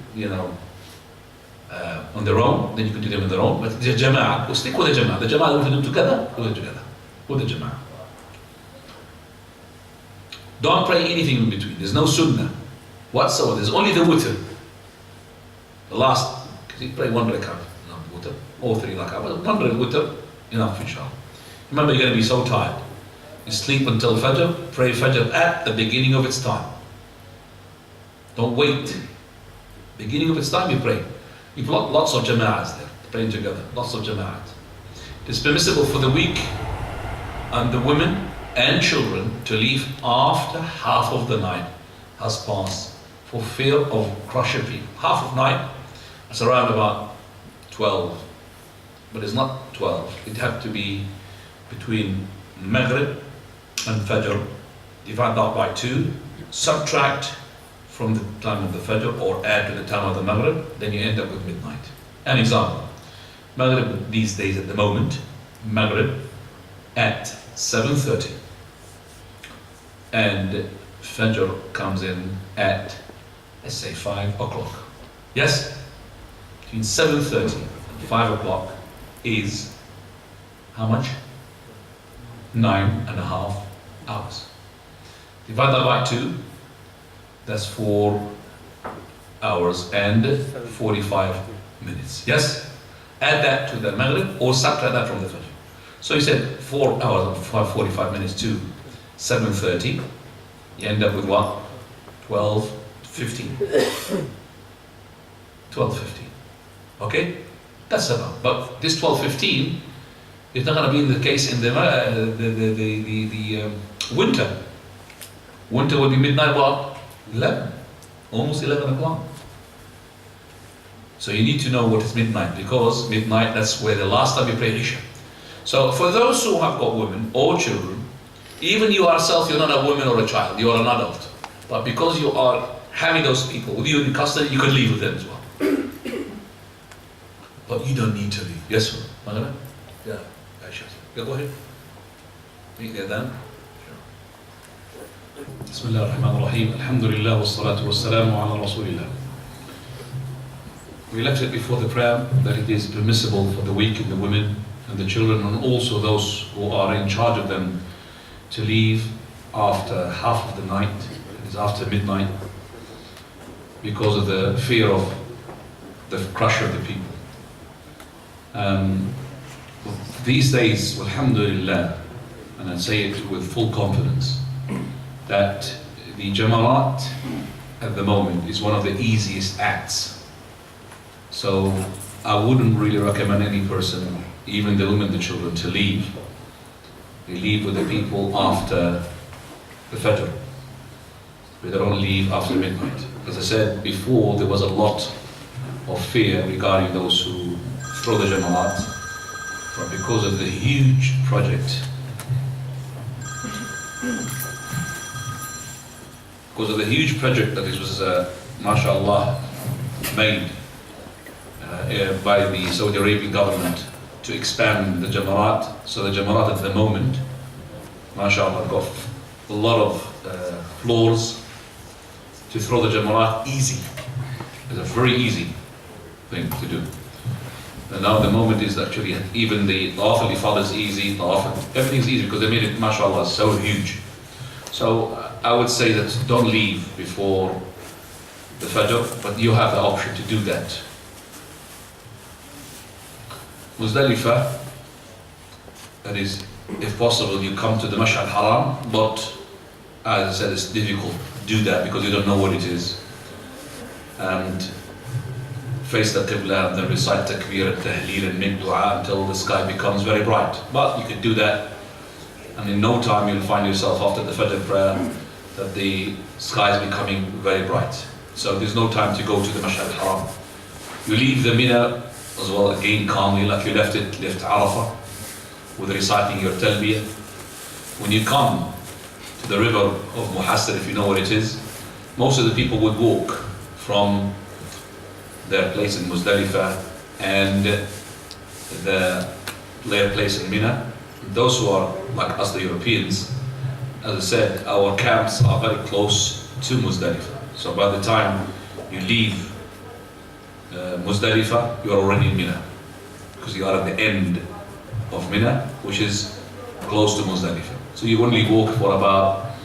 on their own, then you could do them on their own. But the Jama'ah, we'll stick with the Jama'ah. The Jama'ah, if we do them together, we'll do it together. With the Jama'ah. Don't pray anything in between. There's no sunnah whatsoever. There's only the witr. The last, because you pray one rakat, not witr, or 3 rakat, but one witr, enough inshallah. Remember, you're going to be so tired. You sleep until Fajr, pray Fajr at the beginning of its time. Don't wait. Beginning of its time, you pray. You've got lots of jama'ats there, praying together, lots of jama'ats. It's permissible for the weak and the women and children to leave after half of the night has passed for fear of crushing people. Half of night, it's around about 12, but it's not 12. It had to be between Maghrib and Fajr. Divide that by 2, subtract from the time of the Fajr or add to the time of the Maghrib, then you end up with midnight. An example, Maghrib these days at the moment, Maghrib at 7:30 and Fajr comes in at, let's say, 5 o'clock. Yes? Between 7:30 and 5 o'clock is how much? 9.5 hours. Divide that by 2, that's 4 hours and 45 minutes. Yes? Add that to the Maghrib or subtract that from the Fajr. So you said 4 hours and 45 minutes to 7:30. You end up with what? 12:15. 12:15. Okay? That's about. But this 12:15 is not going to be the case in the winter. Winter will be midnight what? 11. Almost 11 o'clock. So you need to know what is midnight, because midnight, that's where the last time you pray Isha. So for those who have got women or children, even you yourself, you're not a woman or a child, you are an adult. But because you are having those people with you in custody, you can leave with them as well. But you don't need to leave. Yes, sir? Yeah, Aisha. Yeah, go ahead. Meet there then. Bismillah ar-Rahman ar-Rahim. Alhamdulillah wa salatu wa salamu ala Rasulillah. We left it before the prayer that it is permissible for the weak and the women and the children and also those who are in charge of them to leave after half of the night, that is after midnight, because of the fear of the crush of the people. These days, alhamdulillah, and I say it with full confidence, that the Jamarat at the moment is one of the easiest acts. So I wouldn't really recommend any person, even the women, the children, to leave. They leave with the people after the Fajr. They don't leave after midnight. As I said before, there was a lot of fear regarding those who throw the Jamaat, but because of the huge project, that this was, mashallah, made by the Saudi Arabian government to expand the Jamarat. So the Jamarat at the moment, mashallah, got a lot of floors to throw the Jamarat easy. It's a very easy thing to do. And now the moment is actually even the Tawaf al-Ifada is easy, everything's easy because they made it, mashallah, so huge. So I would say that don't leave before the Fajr, but you have the option to do that. Muzdalifah, that is, if possible, you come to the Mash'ar Haram, but as I said, it's difficult to do that because you don't know what it is. And face the Qibla and then recite Takbir and Tahleel and make dua until the sky becomes very bright. But you can do that, and in no time you'll find yourself after the Fajr prayer that the sky is becoming very bright. So there's no time to go to the Mash'ar Haram. You leave the Mina as well, again calmly, like you left Arafah, with reciting your Talbiyah. When you come to the river of Muhassir, if you know what it is, most of the people would walk from their place in Muzdalifah and their place in Mina. Those who are like us, the Europeans, as I said, our camps are very close to Muzdalifah. So by the time you leave Muzdalifah, you are already in Mina, because you are at the end of Mina, which is close to Muzdalifah. So you only walk for about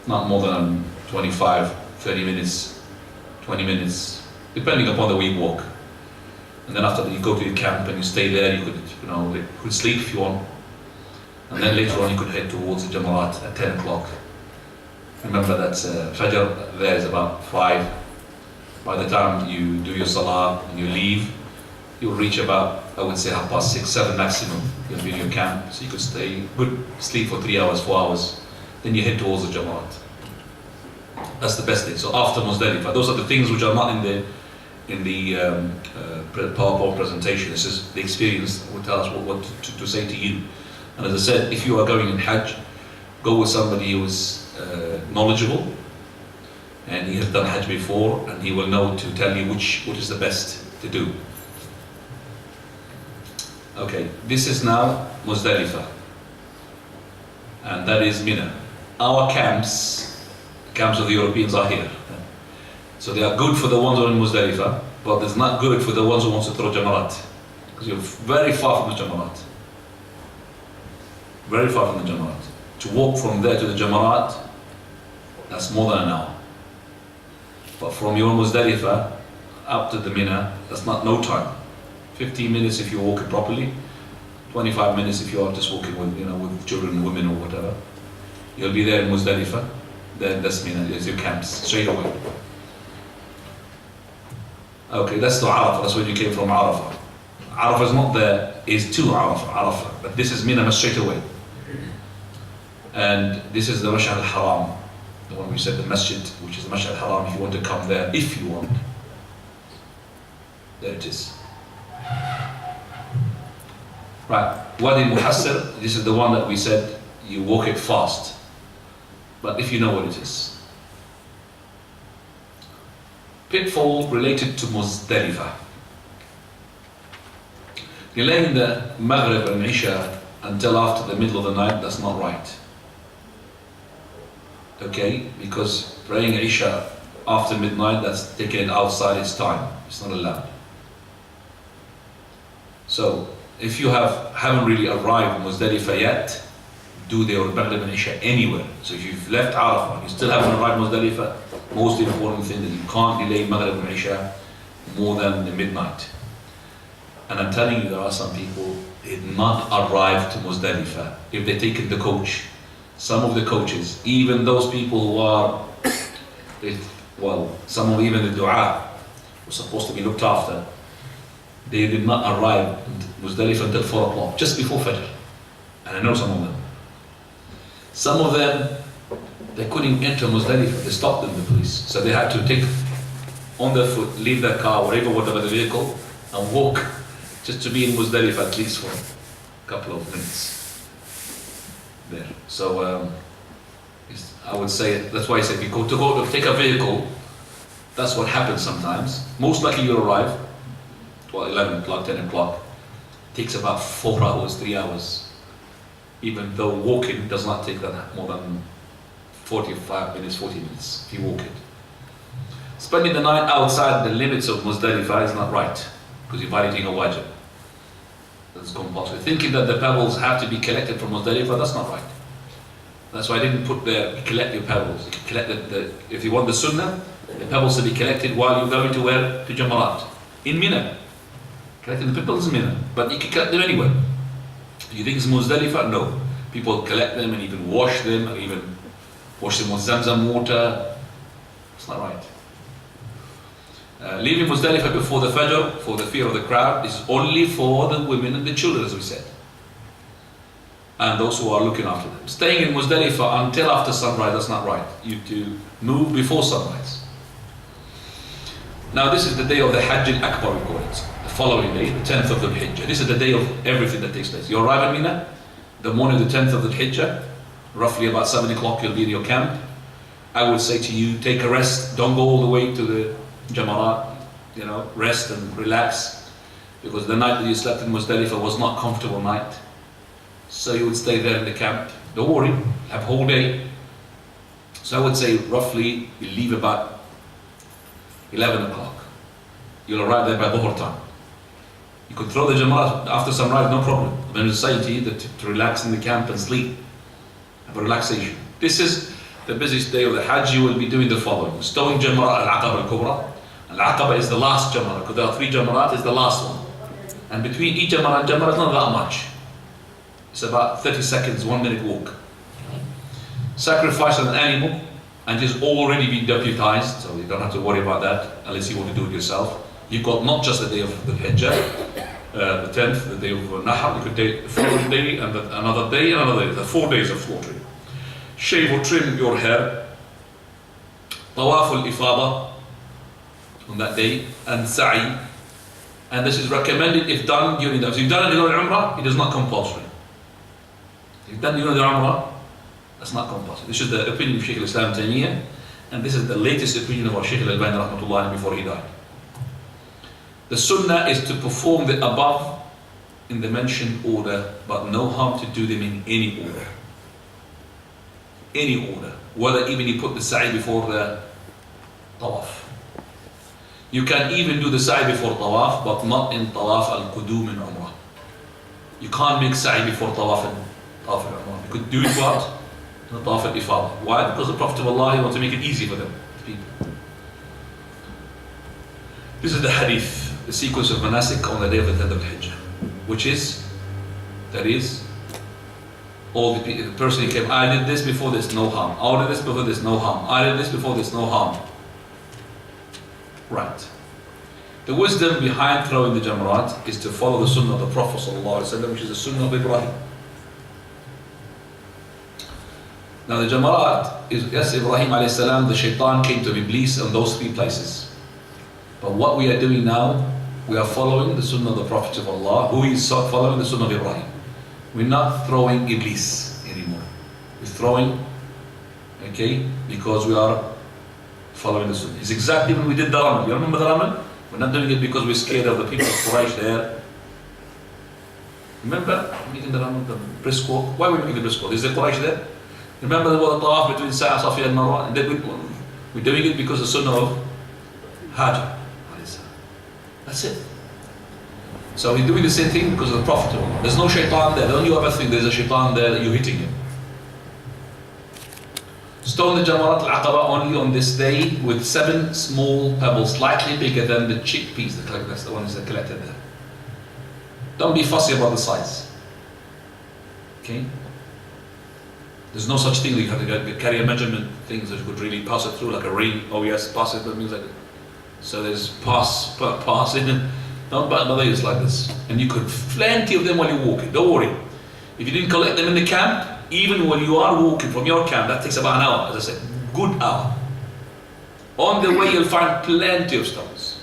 not more than 25, 30 minutes, 20 minutes, depending upon the week walk. And then after that you go to your camp and you stay there, you could sleep if you want. And then later on you could head towards the Jamarat at 10 o'clock. Remember that Fajr there is about 5. By the time you do your Salah and you leave, you'll reach about, I would say, 6:30, 7 maximum. You'll be in your camp, so you could stay, good sleep for 3 hours, 4 hours. Then you head towards the Jamarat. That's the best thing. So after Muzdalifah, those are the things which are not in the PowerPoint presentation. This is the experience that will tell us what to say to you. And as I said, if you are going in Hajj, go with somebody who is knowledgeable, and he has done Hajj before, and he will know to tell you what is the best to do. Okay, this is now Muzdalifah, and that is Mina. Our camps of the Europeans are here. So they are good for the ones who are in Muzdalifah, but it's not good for the ones who want to throw Jamarat, because you're very far from the Jamarat. Very far from the Jamarat. To walk from there to the Jamarat, that's more than an hour. But from your Muzdalifah up to the Mina, that's no time. 15 minutes if you're walking properly, 25 minutes if you are just walking with children and women or whatever. You'll be there in Muzdalifah, then that's Mina, there's your camps, straight away. Okay, that's to Arafah, that's where you came from, Arafah. Arafah is not there, is to Arafah, but this is Mina straight away. And this is the Mash'ar al-Haram, the one we said, the masjid, which is the Mash'ar al-Haram, if you want to come there, if you want. There it is. Right, Wadi Muhassir, this is the one that we said, you walk it fast. But if you know what it is. Pitfall related to Muzdalifah. Delaying the Maghrib and Isha until after the middle of the night, that's not right. Okay, because praying Isha after midnight, that's taking it outside its time. It's not allowed. So, if you haven't really arrived in Muzdalifah yet, do the Maghrib and Isha anywhere. So if you've left Arafah and you still haven't arrived in Muzdalifah, most important thing that you can't delay Maghrib and Isha more than the midnight. And I'm telling you, there are some people did not arrive to Muzdalifah if they're taking the coach. Some of the coaches, even those people who are, some of even the dua were supposed to be looked after, they did not arrive in Muzdalifah until 4 o'clock, just before Fajr. And I know some of them. Some of them, they couldn't enter Muzdalifah, they stopped them, the police. So they had to take on their foot, leave their car, whatever the vehicle, and walk just to be in Muzdalifah at least for a couple of minutes there. So I would say, that's why I say, if you go to take a vehicle, that's what happens sometimes. Most likely you arrive, 11 o'clock, 10 o'clock. It takes about 4 hours, 3 hours. Even though walking does not take that more than 45 minutes, 40 minutes, if you walk it. Spending the night outside the limits of Muzdalifah is not right, because you're violating a wajib. That's compulsory. Thinking that the pebbles have to be collected from Muzdalifah, that's not right. That's why I didn't put there, collect your pebbles. You can collect if you want the sunnah, the pebbles to be collected while you're going to where? To Jamarat. In Mina. Collecting the pebbles in Mina. But you can collect them anywhere. You think it's Muzdalifah? No. People collect them and even wash them, or even wash them with Zamzam water. It's not right. Leaving Muzdalifah before the Fajr, for the fear of the crowd, is only for the women and the children, as we said. And those who are looking after them. Staying in Muzdalifah until after sunrise, that's not right. You to move before sunrise. Now this is the day of the Hajj al-Akbar, we call it. The following day, the 10th of the Hijjah. This is the day of everything that takes place. You arrive in Mina, the morning of the 10th of the Hijjah, roughly about 7 o'clock you'll be in your camp. I would say to you, take a rest, don't go all the way to the Jamarat, rest and relax, because the night that you slept in Muzdalifah was not a comfortable night. So you would stay there in the camp. Don't worry, have a whole day. So I would say roughly you leave about 11 o'clock. You'll arrive there by Dhuhr time. You could throw the Jamarat after sunrise, no problem. I'm just saying to you that to relax in the camp and sleep, have a relaxation. This is the busiest day of the Hajj, you will be doing the following. Stowing Jamrat al-Aqaba al-Kubra. Al-Aqaba is the last Jamrat, because there are 3 Jamrat, is the last one. And between each Jamrat and Jamrat, not that much. It's about 30 seconds, 1 minute walk. Sacrifice an animal, and it's already been deputized, so you don't have to worry about that, unless you want to do it yourself. You've got not just the day of the Hajj, the 10th, the day of Nahar, you could take the following day, and another day, and another day, the 4 days of slaughtering. Shave or trim your hair, Tawaf al-Ifada on that day, and Sa'i. And this is recommended if done during the, if you've done it during Umrah, it is not compulsory. If you've done it during the Umrah, that's not compulsory. This is the opinion of Shaykh al-Islam Taymiyyah, and this is the latest opinion of our Shaykh al-Albani rahmatullah before he died. The sunnah is to perform the above in the mentioned order, but no harm to do them in any order. Any order. Whether even you put the sa'i before the tawaf. You can even do the sa'i before tawaf, but not in tawaf al-qudum in umrah. You can't make sa'i before tawaf in umrah. You could do it what? In tawaf al-ifada. Why? Because the Prophet of Allah, he wants to make it easy for them, people. This is the hadith, the sequence of manasik on the day of the 10th of Hajj, which is, that is, all the person who came, I did this before this, no harm. I did this before this, no harm. I did this before this, no harm. Right. The wisdom behind throwing the jamrat is to follow the sunnah of the Prophet ﷺ, which is the sunnah of Ibrahim. Now the jamrat is, yes, Ibrahim a.s., the shaitan came to Iblis on those 3 places. But what we are doing now, we are following the sunnah of the Prophet of Allah, who is following the sunnah of Ibrahim. We're not throwing Iblis anymore. We're throwing, okay, because we are following the sunnah. It's exactly when we did the ramen. You remember the ramen? We're not doing it because we're scared of the people of Quraysh there. Remember making the ramen, the brisk walk? Why are we making the brisk walk? Is there Quraysh there? Remember the tawaf between Sa'a, Safi and Marwa? And we're doing it because the sunnah of Hajj. That's it. So we're doing the same thing because of the Prophet. There's no shaitan there. Don't you ever think there's a shaitan there that you're hitting him. Stone the Jamarat al-Aqaba only on this day with 7 small pebbles, slightly bigger than the chickpeas. That's the ones that collected there. Don't be fussy about the size. Okay? There's no such thing that you have to carry a measurement things that you could really pass it through like a ring. Oh yes, pass it, that means like it. So there's pass in. Don't bother it's like this. And you could plenty of them while you're walking. Don't worry. If you didn't collect them in the camp, even when you are walking from your camp, that takes about an hour, as I said. Good hour. On the way you'll find plenty of stones.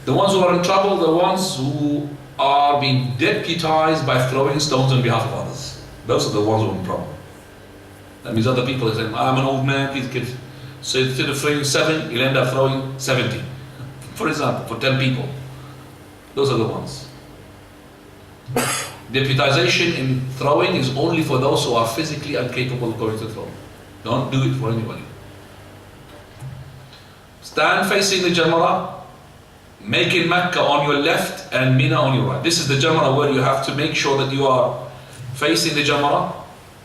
The ones who are in trouble, the ones who are being deputized by throwing stones on behalf of others. Those are the ones who are in trouble. That means other people are saying, I'm an old man, please give. So instead of throwing 7, you'll end up throwing 70. For example, for 10 people. Those are the ones. Deputization in throwing is only for those who are physically incapable of going to throw. Don't do it for anybody. Stand facing the Jamrah, making Mecca on your left and Mina on your right. This is the Jamrah where you have to make sure that you are facing the Jamrah,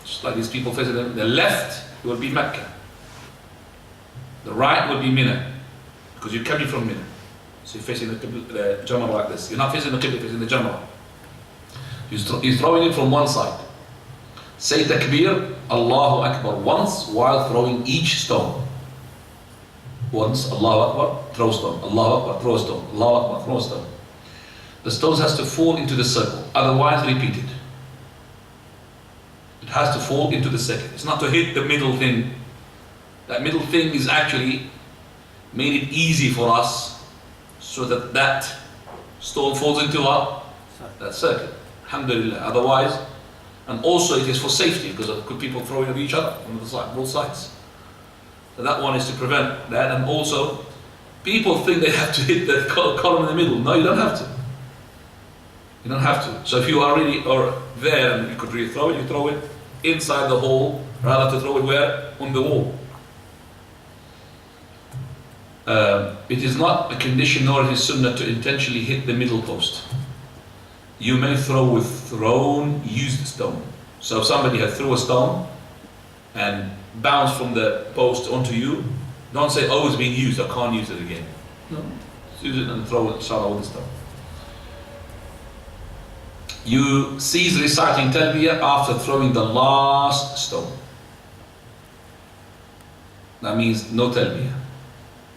just like these people facing them. The left will be Mecca. The right will be Mina, because you're coming from Mina. So you're facing the Jamrah like this. You're not facing the Qibla, you're facing the Jamrah. You're throwing it from one side. Say Takbir, Allahu Akbar once while throwing each stone. Once, Allahu Akbar, throw stone. Allahu Akbar, throw stone. Allahu Akbar, throw stone. The stones has to fall into the circle, otherwise repeat it. It has to fall into the circle. It's not to hit the middle thing. That middle thing is actually made it easy for us so that that stone falls into that circle. Alhamdulillah. Otherwise, and also it is for safety because of people throwing at each other on the side, both sides. So that one is to prevent that, and also people think they have to hit that column in the middle. No, you don't have to. You don't have to. So if you are really there and you could really throw it, you throw it inside the hole rather to throw it where? On the wall. It is not a condition nor it is sunnah to intentionally hit the middle post. You may throw with thrown used stone. So if somebody had threw a stone and bounce from the post onto you, don't say, oh, it's being used, I can't use it again. No, use it and throw it, shout all this stuff. You cease reciting talbiyah after throwing the last stone. That means no talbiyah.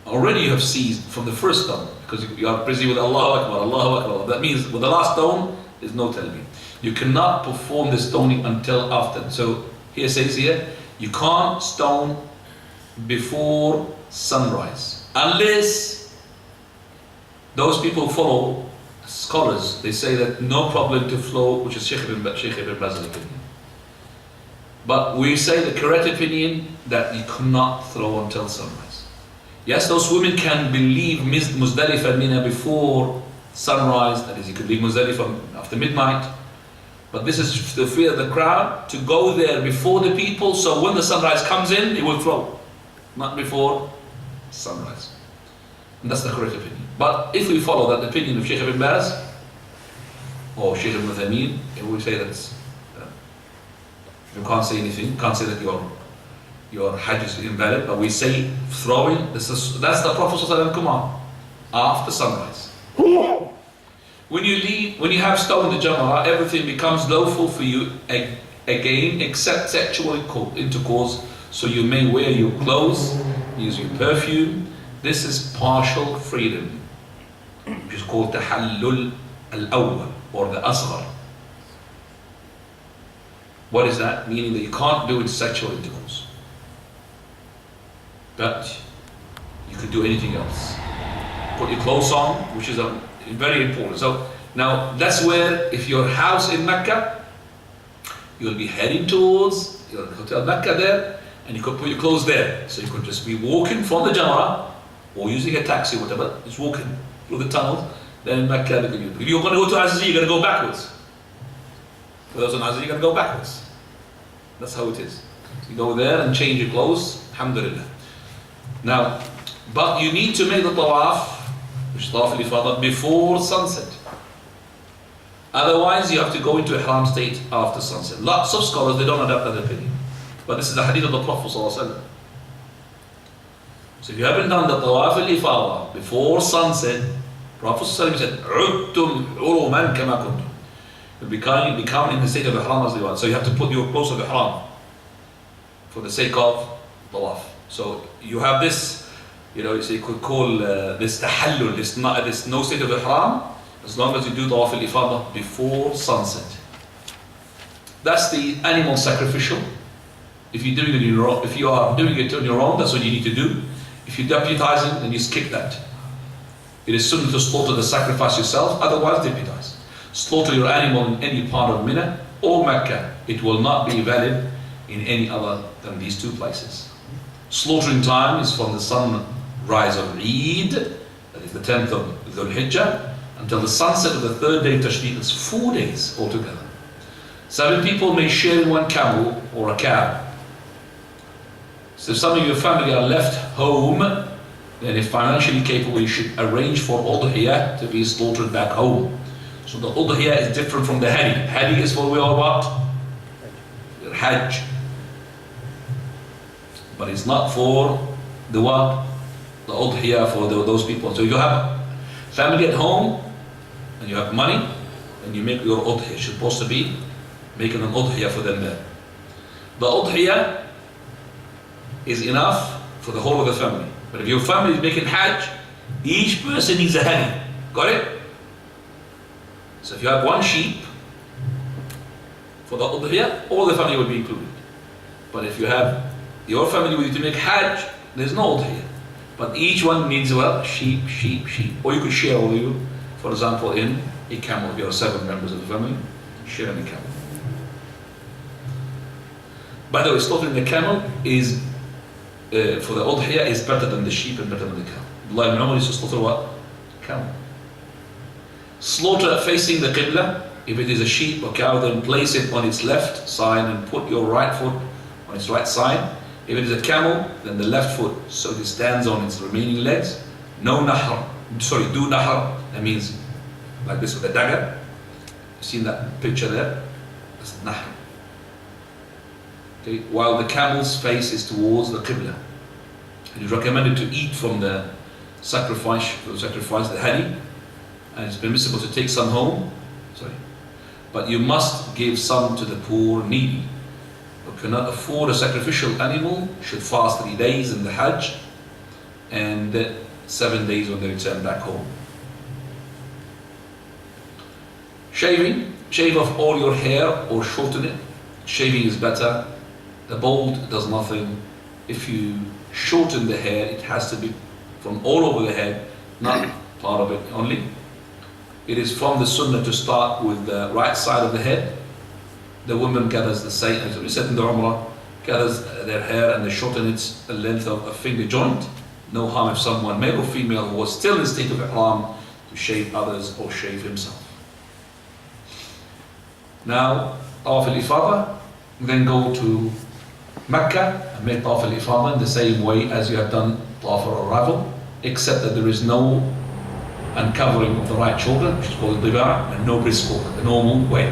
Already you have ceased from the first stone, because you are busy with Allahu Akbar, Allahu Akbar. That means with the last stone, there's no talbiyah. You cannot perform the stoning until after. So here says here, you can't stone before sunrise. Unless those people follow scholars, they say that no problem to flow, which is Sheikh Ibn Baz's opinion. But we say the correct opinion that you cannot throw until sunrise. Yes, those women can leave Muzdalifah and Mina before sunrise, that is, you could leave Muzdalifah after midnight. But this is the fear of the crowd, to go there before the people, so when the sunrise comes in, it will throw. Not before sunrise. And that's the correct opinion. But if we follow that opinion of Sheikh Ibn Baz or Sheikh Ibn Uthaymeen, we say that you can't say anything, can't say that your Hajj is invalid, but we say throwing, that's the Prophet's command, after sunrise. When you have stolen the Jamrah, everything becomes lawful for you again, except sexual intercourse. So you may wear your clothes, use your perfume. This is partial freedom, which is called tahallul al-awwal, or the asghar. What is that? Meaning that you can't do it sexual intercourse, but you could do anything else. Put your clothes on, which is very important. So now that's where, if your house in Mecca, you'll be heading towards your hotel Mecca there, and you could put your clothes there. So you could just be walking from the Jamrah, or using a taxi, whatever, just walking through the tunnels. Then in Mecca, if you're going to go to Azzi, you're going to go backwards. For those on Azzi, you're going to go backwards. That's how it is. So you go there and change your clothes, alhamdulillah. Now, but you need to make the tawaf, which is tawaf al-ifadah, before sunset. Otherwise, you have to go into ihram state after sunset. Lots of scholars, they don't adopt that opinion. But this is the hadith of the Prophet ﷺ. So if you haven't done the tawaf al-ifadah before sunset, Prophet ﷺ said, "Udtum uruman kama kuntum." You become in the state of ihram as you want. So you have to put your clothes of ihram for the sake of tawaf. So you have this, you could call this tahallul, this no state of ihram, as long as you do tawaf al-ifadah before sunset. That's the animal sacrificial. If you are doing it on your own, that's what you need to do. If you're deputizing, then you skip that. It is sunnah to slaughter the sacrifice yourself, otherwise deputize. Slaughter your animal in any part of Mina or Mecca. It will not be valid in any other than these two places. Slaughtering time is from the sunrise of Eid, that is the 10th of Dhul Hijjah, until the sunset of the third day of Tashriq. It's 4 days altogether. 7 people may share in one camel or a cow. So if some of your family are left home, then if financially capable, you should arrange for udhiyah to be slaughtered back home. So the udhiyah is different from the hadi. Hadi is for what? Your Hajj. But it's not for the what? The udhiyah for those people. So you have family at home, and you have money, and you make your udhiyah. You're supposed to be making an udhiyah for them there. The udhiyah is enough for the whole of the family. But if your family is making Hajj, each person needs a hadi. Got it? So if you have one sheep for the udhiyah, all the family will be included. But if you have your family with you to make Hajj, there's no udhiyah. But each one needs sheep. Or you could share all of you, for example, in a camel. If you have 7 members of the family, share in a camel. By the way, slaughtering the camel is for the udhiyah is better than the sheep and better than the cow. Allah ibn Umar used to slaughter what? Camel. Slaughter facing the Qibla. If it is a sheep or cow, then place it on its left side and put your right foot on its right side. If it is a camel, then the left foot, so it stands on its remaining legs. No nahr, do nahr. That means like this with a dagger. You seen that picture there? That's nahr. Okay, while the camel's face is towards the Qibla. It is recommended to eat from the sacrifice the honey, and it's permissible to take some home. Sorry, but you must give some to the poor needy. Who cannot afford a sacrificial animal should fast 3 days in the Hajj and 7 days when they return back home. Shaving, shave off all your hair or shorten it. Shaving is better. The bald does nothing. If you shorten the hair, it has to be from all over the head, not part of it only. It is from the sunnah to start with the right side of the head. The woman gathers the same, as we said in the Umrah, gathers their hair and they shorten its length of a finger joint. No harm if someone, male or female, who was still in the state of ihram, to shave others or shave himself. Now, Tawaf al-Ifadah, then go to Mecca and make Tawaf al-Ifadah in the same way as you have done Tawaf al-Arrival, except that there is no uncovering of the right shoulder, which is called Diba', and no brisk walk, the normal way.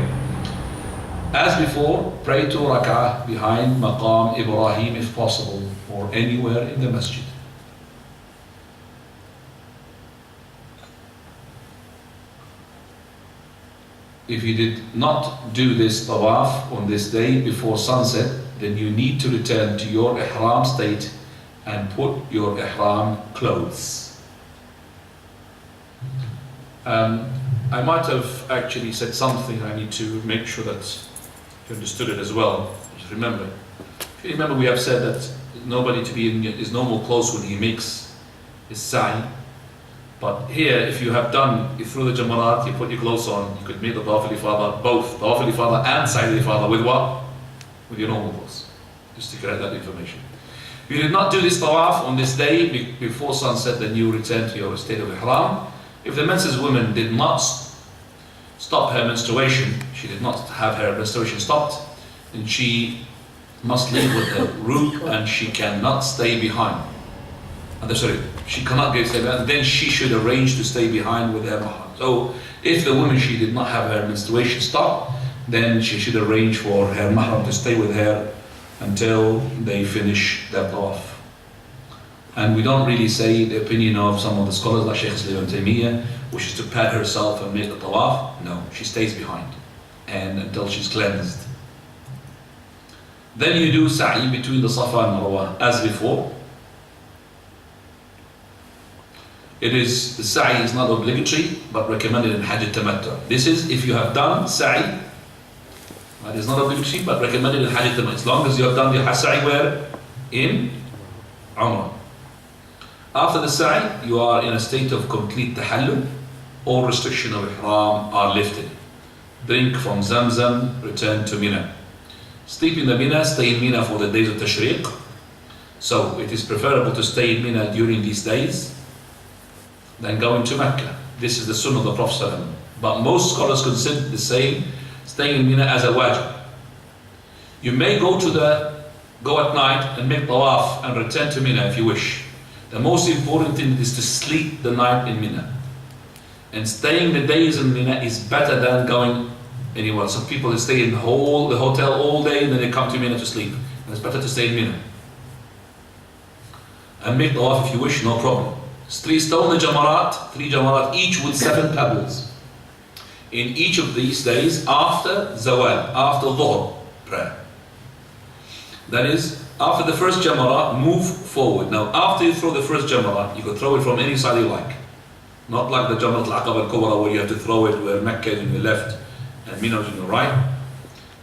As before, pray 2 rak'ah behind Maqam Ibrahim if possible, or anywhere in the masjid. If you did not do this tawaf on this day before sunset, then you need to return to your ihram state and put your ihram clothes. I might have actually said something. I need to make sure that you understood it as well. Just remember. If you remember, we have said that nobody to be in his normal clothes when he makes his sa'i. But here, if you have done, you threw the jamarat, you put your clothes on, you could make the Tawaf al-Ifadah, both Tawaf al-Ifadah and Sa'i al-Ifadah, with what? With your normal clothes. Just to correct that information. If you did not do this Tawaf on this day before sunset, then you return to your state of Ihram. If the menses woman did not stop her menstruation, she did not have her menstruation stopped, then she must leave with her robe and she cannot stay behind. Sorry, she cannot stay behind, then she should arrange to stay behind with her mahram. So if the woman, she did not have her menstruation stopped, then she should arrange for her mahram to stay with her until they finish their tawaf. And we don't really say the opinion of some of the scholars like Shaykh Islam ibn Taymiyyah, which is to pad herself and make the tawaf. No, she stays behind and until she's cleansed. Then you do sa'i between the Safa and Marwa as before. The sa'i is not obligatory but recommended in Hajj al-Tamattu. This is if you have done sa'i. It is not obligatory but recommended in Hajj al-Tamattu. As long as you have done the sa'i where? In Umrah. After the sa'i, you are in a state of complete tahallul. All restriction of ihram are lifted. Drink from Zamzam, return to Mina. Sleep in the Mina, stay in Mina for the days of Tashriq. So it is preferable to stay in Mina during these days than going to Mecca. This is the sunnah of the Prophet ﷺ. But most scholars consider the same, staying in Mina as a wajib. You may go at night and make tawaf and return to Mina if you wish. The most important thing is to sleep the night in Mina. And staying the days in Mina is better than going anywhere. Some people stay in the hotel all day and then they come to Mina to sleep. And it's better to stay in Mina. And make tawaf if you wish, no problem. 3 stone jamarat, 3 jamarat each with 7 pebbles. In each of these days after Zawal, after Dhuhr prayer. That is, after the first jamarat, move forward. Now, after you throw the first jamarat, you can throw it from any side you like. Not like the Jamarat al-Aqaba al-Kubra where you have to throw it where Mecca is on your left and Mina is on your right.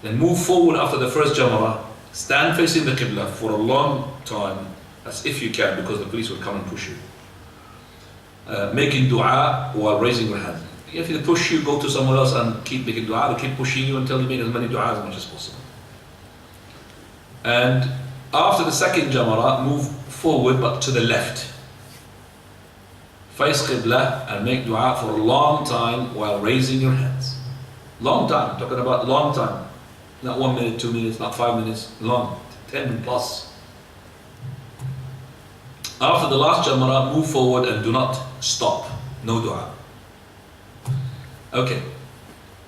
Then move forward after the first jamarat. Stand facing the Qibla for a long time, as if you can, because the police will come and push you. Making dua while raising your hand. If they push you, go to someone else and keep making dua. They'll keep pushing you until you make as many dua as much as possible. And after the second jamarat, move forward but to the left. Face Qibla and make dua for a long time while raising your hands. Long time, talking about long time. Not 1 minute, 2 minutes, not 5 minutes, long, 10 plus. After the last jamarat, move forward and do not stop. No dua. Okay.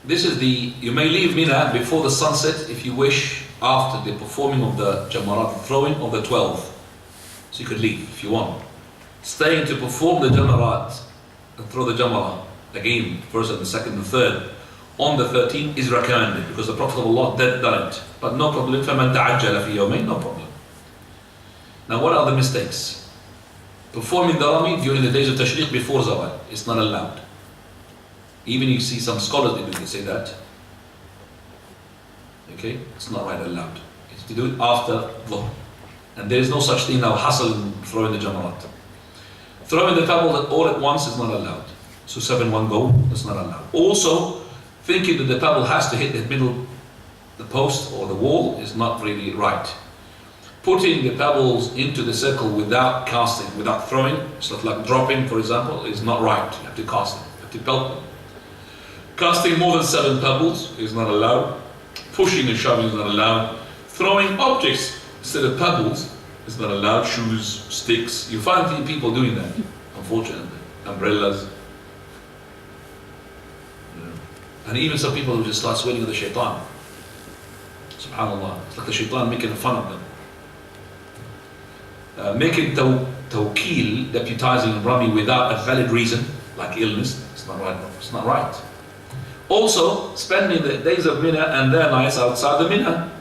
This is you may leave Mina before the sunset if you wish, after the performing of the jamarat, the throwing of the 12th. So you could leave if you want. Staying to perform the jamarat and throw the jamara again, first and the second and the third, on the 13th is recommended because the Prophet of Allah did done it. But no problem, فَمَنْ تَعَجَّلَ فِي يَوْمَيْنِ, no problem. Now what are the mistakes? Performing the rami during the days of tashriq before zawal, it's not allowed. Even you see some scholars they say that. Okay, it's not right allowed. It's to do it after dhuhr. And there is no such thing now, hustle in throwing the jamarat. Throwing the pebble all at once is not allowed. So 7-1 go, that's not allowed. Also, thinking that the pebble has to hit the middle, the post or the wall is not really right. Putting the pebbles into the circle without casting, without throwing, sort of like dropping for example, is not right. You have to cast them, you have to pelt them. Casting more than 7 pebbles is not allowed. Pushing and shoving is not allowed. Throwing objects instead of pebbles is not allowed. Shoes, sticks. You find people doing that, unfortunately. Umbrellas. And even some people who just start sweating at the shaitan. SubhanAllah. It's like the shaitan making fun of them. Making tawqeel, deputizing Rami without a valid reason, like illness, it's not right. It's not right. Also, spending the days of Mina and their nights outside the Mina.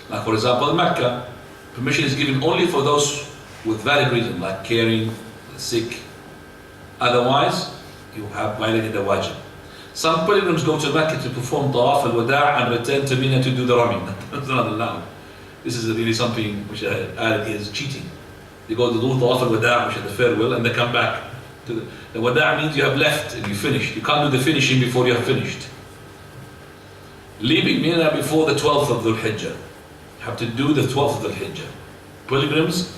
Like for example, in Mecca, permission is given only for those with valid reason, like caring, the sick. Otherwise, you have violated the wajib. Some pilgrims go to Mecca to perform tawaf al-wada' and return to Mina to do the rami. That's not allowed. This is really something which I added here is cheating. They go to do tawaf al-wada', which is the farewell, and they come back. The wada' means you have left and you finished. You can't do the finishing before you have finished. Leaving Mina before the 12th of Dhul Hijjah. You have to do the 12th of Dhul Hijjah. Pilgrims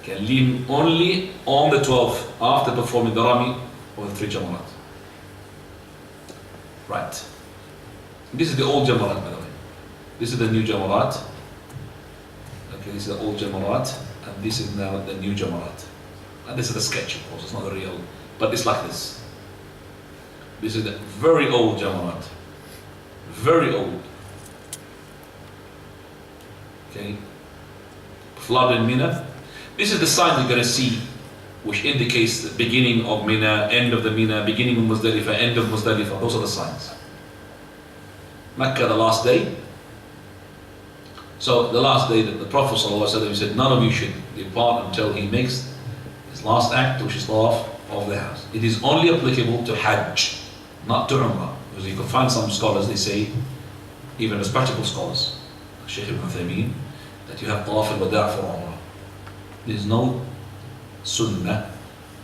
can leave only on the 12th after performing the rami or the 3 jamarat. Right. This is the old jamarat, by the way. This is the new jamarat. Okay, this is the old jamarat, and this is now the new jamarat. And this is the sketch, of course, it's not the real, but it's like this. This is the very old jamarat. Very old. Okay. Flood in Mina. This is the sign you're going to see, which indicates the beginning of Mina, end of the Mina, beginning of Muzdalifah, end of Muzdalifah. Those are the signs. Mecca, the last day. So the last day that the Prophet ﷺ said, none of you should depart until he makes his last act, which is tawaf of the house. It is only applicable to Hajj, not to Umrah. Because you can find some scholars, they say, even respectable scholars, Shaykh Ibn Uthaymeen, that you have tawaf al-wada' for Umrah. There is no sunnah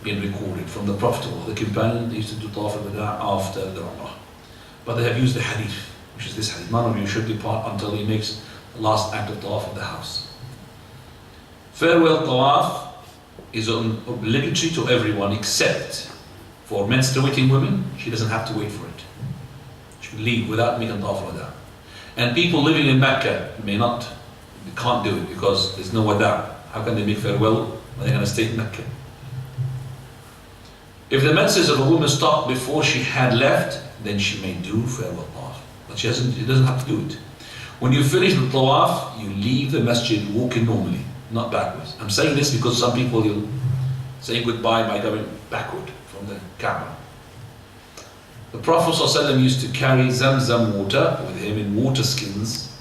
being recorded from the Prophet or the companion. They used to do tawaf al-wada' after the Umrah. But they have used the hadith, which is this hadith. None of you should depart until he makes the last act of tawaf of the house. Farewell tawaf is obligatory to everyone except for menstruating women. She doesn't have to wait for it. She can leave without making tawaf al-wada'. And people living in Mecca can't do it because there's no wada'. How can they make farewell when they're going to stay in Mecca? If the menses of a woman stopped before she had left, then she may do farewell tawaf. But she doesn't have to do it. When you finish the tawaf, you leave the masjid walking normally, not backwards. I'm saying this because some people you'll say goodbye by going backward from the Kaaba. The Prophet ﷺ used to carry Zamzam water with him in water skins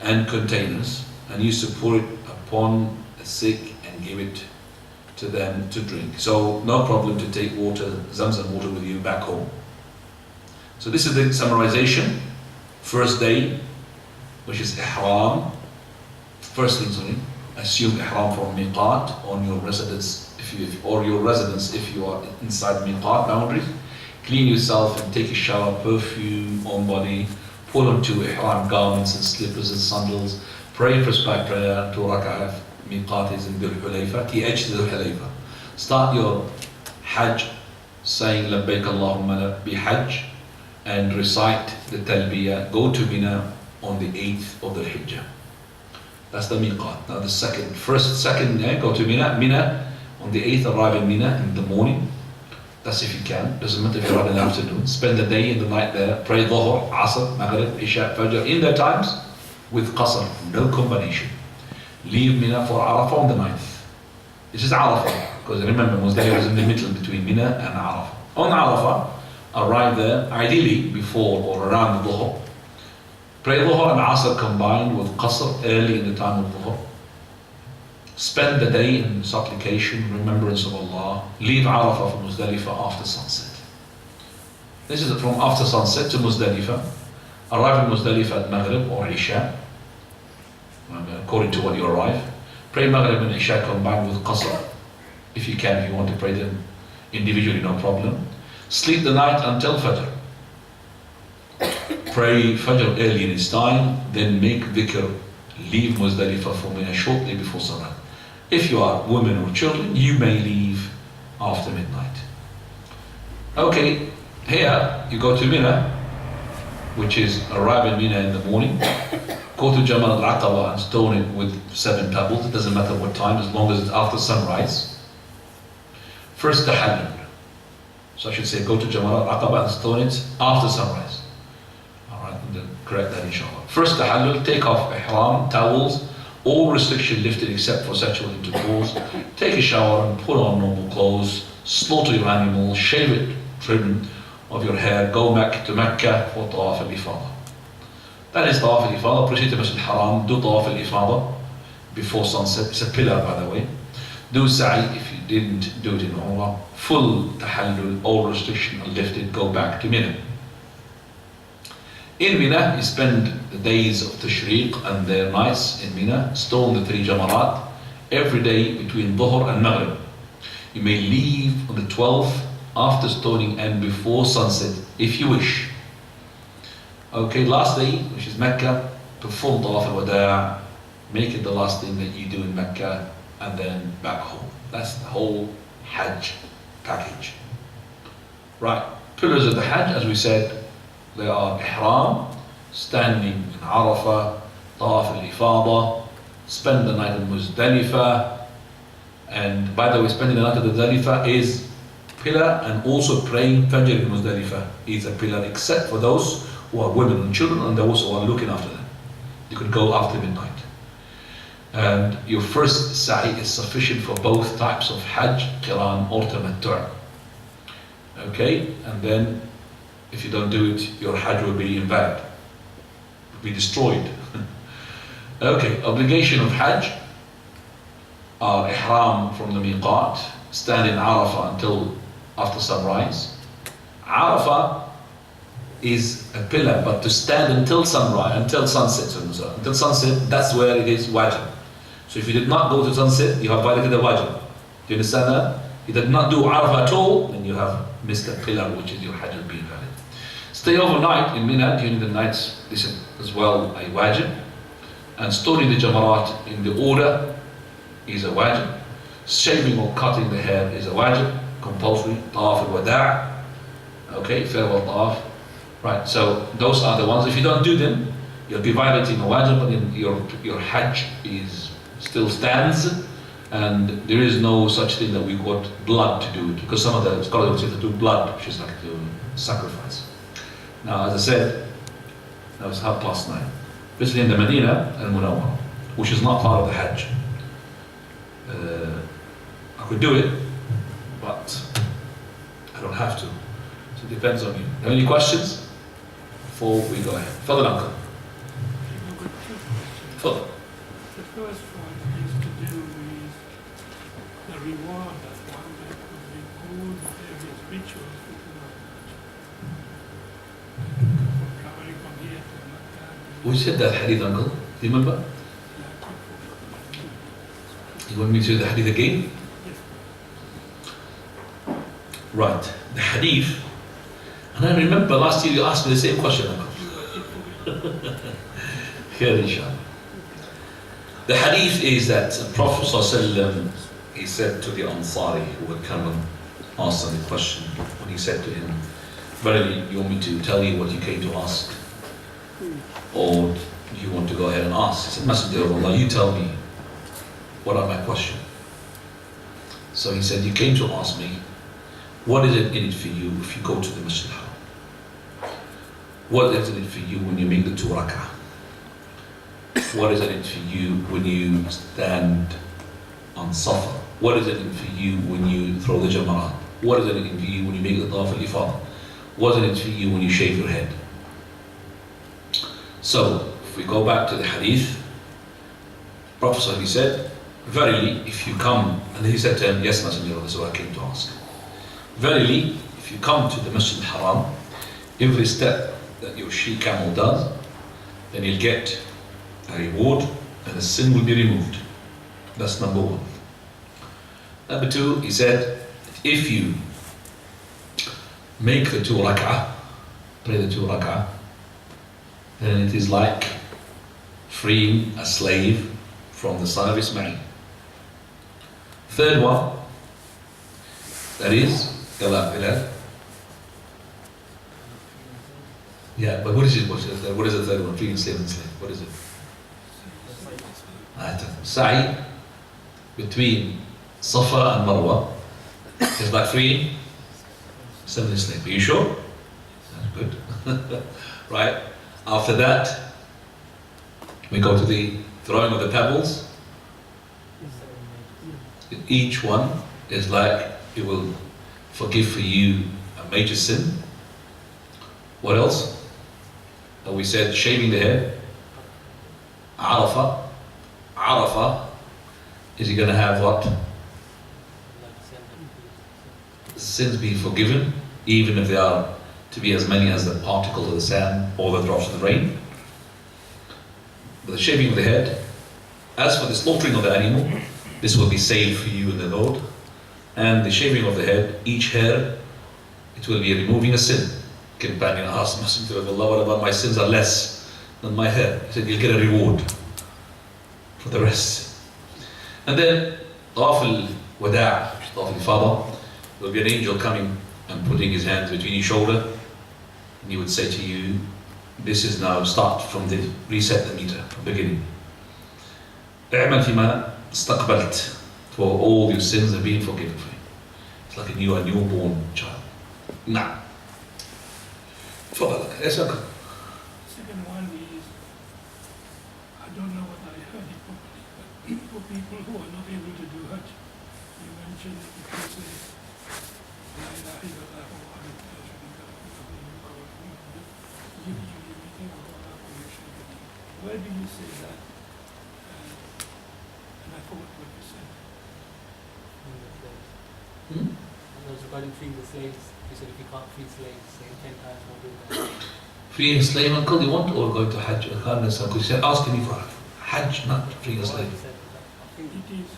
and containers, and used to pour it upon the sick and give it to them to drink. So no problem to take water, Zamzam water with you back home. So this is the summarization. First day, which is ihram. First thing, assume ihram from miqat on your residence, or your residence if you are inside miqat boundaries. Clean yourself and take a shower, perfume on body, pull onto ihram garments and slippers and sandals. Pray first by prayer, 2 rak'ah. Miqat is in Dhul Hulayfa, TH Dhul Hulayfa. Start your Hajj saying Labbaik Allahumma bi Hajj and recite the Talbiyah. Go to Mina on the 8th of the Hijjah. That's the Miqat. Now the second, go to Mina on the 8th, arrive in Mina in the morning. That's if you can. Doesn't matter if you're out in the afternoon. Spend the day and the night there. Pray Dhuhr, Asr, Maghrib, Isha, Fajr in their times with Qasr. No combination. Leave Mina for Arafah on the 9th. This is Arafah. Because remember, Muzdalifah is in the middle between Mina and Arafah. On Arafah, arrive there ideally before or around the Dhuhr. Pray Dhuhr and Asr combined with Qasr early in the time of Dhuhr. Spend the day in supplication, remembrance of Allah. Leave Arafah for Muzdalifah after sunset. This is from after sunset to Muzdalifah. Arrive in Muzdalifah at Maghrib or Isha, according to when you arrive. Pray Maghrib and Isha combined with Qasr. If you can, if you want to pray them individually, no problem. Sleep the night until Fajr. Pray Fajr early in its time, then make dhikr. Leave Muzdalifah for Mina shortly before sunrise. If you are women or children, you may leave after midnight. Okay, here you go to Mina, which is arrive in Mina in the morning. Go to Jamal al-Aqaba and stone it with 7 pebbles. It doesn't matter what time, as long as it's after sunrise. First tahallul. So I should say go to Jamal al-Aqaba and stone it after sunrise. Alright, and then correct that inshallah. First tahallul, take off ihram, towels, all restriction lifted except for sexual intercourse. Take a shower and put on normal clothes. Slaughter your animal, shave it, trim of your hair. Go back to Mecca for Tawaf al-Ifadah. That is Tawaf al-Ifadah. Proceed to Masjid al-Haram. Do Tawaf al-Ifadah before sunset. It's a pillar, by the way. Do Sa'i if you didn't do it in Umrah. Full tahallul, all restriction are lifted. Go back to Mina. In Mina, you spend the days of Tashriq and their nights in Mina. Stone the 3 Jamarat every day between Dhuhr and Maghrib. You may leave on the 12th after stoning and before sunset if you wish. Okay, last day, which is Mecca, perform Tawaf al-Wada', make it the last thing that you do in Mecca, and then back home. That's the whole Hajj package. Right, pillars of the Hajj, as we said, they are Ihram, standing in Arafah, Tawaf al-Ifadah, spend the night in Muzdalifah, and by the way, spending the night at Muzdalifah is pillar, and also praying Fajr in Muzdalifah is a pillar, except for those who are women and children and those who are looking after them. You could go after midnight. And your first sa'i is sufficient for both types of Hajj, Qiran or Tamattu'. Okay, and then if you don't do it, your Hajj will be invalid, will be destroyed. Okay, obligation of Hajj are Ihram from the Miqat, stand in Arafah until after sunrise. Arafah is a pillar, but to stand until sunrise, until sunset, until sunset, that's where it is wajib. So if you did not go to sunset, you have violated the wajib. Do you understand that? If you did not do Arafah at all, then you have missed a pillar, which is your Hajj will be invalid. Stay overnight in Mina during the nights, this is as well a wajib. And storing the Jamarat in the order is a wajib. Shaving or cutting the hair is a wajib, compulsory. Tawaf al-Wada', okay, farewell Tawaf. Right, so those are the ones. If you don't do them, you'll be violating a wajib, but then your Hajj still stands, and there is no such thing that we got blood to do it, because some of the scholars would say to do blood, which is like to sacrifice. Now, as I said, that was 9:30, especially in the Medina and Munawwara, which is not part of the Hajj. I could do it, but I don't have to. So it depends on you. Have any questions before we go ahead? Further, Uncle. Further. The first one is to do with the reward that one that would be good at various rituals that you know, from traveling from here to Makkah. Who said that hadith, Uncle? Do you remember? You want me to do the hadith again? Yes. Right, the hadith. And I remember last year you asked me the same question, Uncle. Here, inshallah. The hadith is that the Prophet ﷺ, he said to the Ansari who would come and ask him the question, when he said to him, verily, you want me to tell you what you came to ask? Or do you want to go ahead and ask? He said, Messenger of Allah, you tell me, what are my questions? So he said, you came to ask me What is it in it for you if you go to the Masjid al-Haram? What is it in it for you when you make the 2 rak'ah? What is it in it for you when you stand on Safa? What is it in it for you when you throw the jamarat? What is it in it for you when you make the tawaf al-ifadah? What is it for you when you shave your head? So, if we go back to the hadith, Prophet he said, verily, if you come, and he said to him, yes, Messenger of Allah, so I came to ask. Verily, if you come to the Masjid al-Haram, every step that your she-camel does, then you'll get a reward and the sin will be removed. That's number 1. Number 2, he said, if you make the 2 rak'ah, pray the 2 rak'ah, then it is like freeing a slave from the son of Ismail. Third one, that is, yeah, but what is it? What is the third one? Freeing slave and slave. What is it? Sa'i between Safa and Marwa is like freeing 7 slaves. Are you sure? That's good. Right. After that, we go to the throwing of the pebbles. Each one is like it will forgive for you a major sin. What else? We said shaving the head. Arafah. Arafah, is he going to have what? Sins being forgiven, even if they are to be as many as the particles of the sand or the drops of the rain. But the shaving of the head, as for the slaughtering of the animal, this will be saved for you in the Lord. And the shaving of the head, each hair, it will be removing a sin. Companion asked Messenger of Allah, what about my sins are less than my hair? He said, you'll get a reward for the rest. And then, Tawaf al-Wada', Tawaf al-Ifadah, there will be an angel coming and putting his hands between your shoulder, and he would say to you, this is now start from the reset the meter, from the beginning. اعمل فيما استقبلت, for all your sins have been forgiven for you. It's like a newborn child. Now, yes, okay. Second one is, I don't know what I heard it properly, but for people who are not able to do Hajj, you mentioned it because they La ilaha illallah Muhammad where do you say that? And I forgot what you said. And those regarding freeing the slaves, you said if you can't free slaves, say 10 times more than that. Freeing a slave, uncle, you want, or going to Hajj? I can't understand, because you said asking me for Hajj, not freeing a slave. I think it is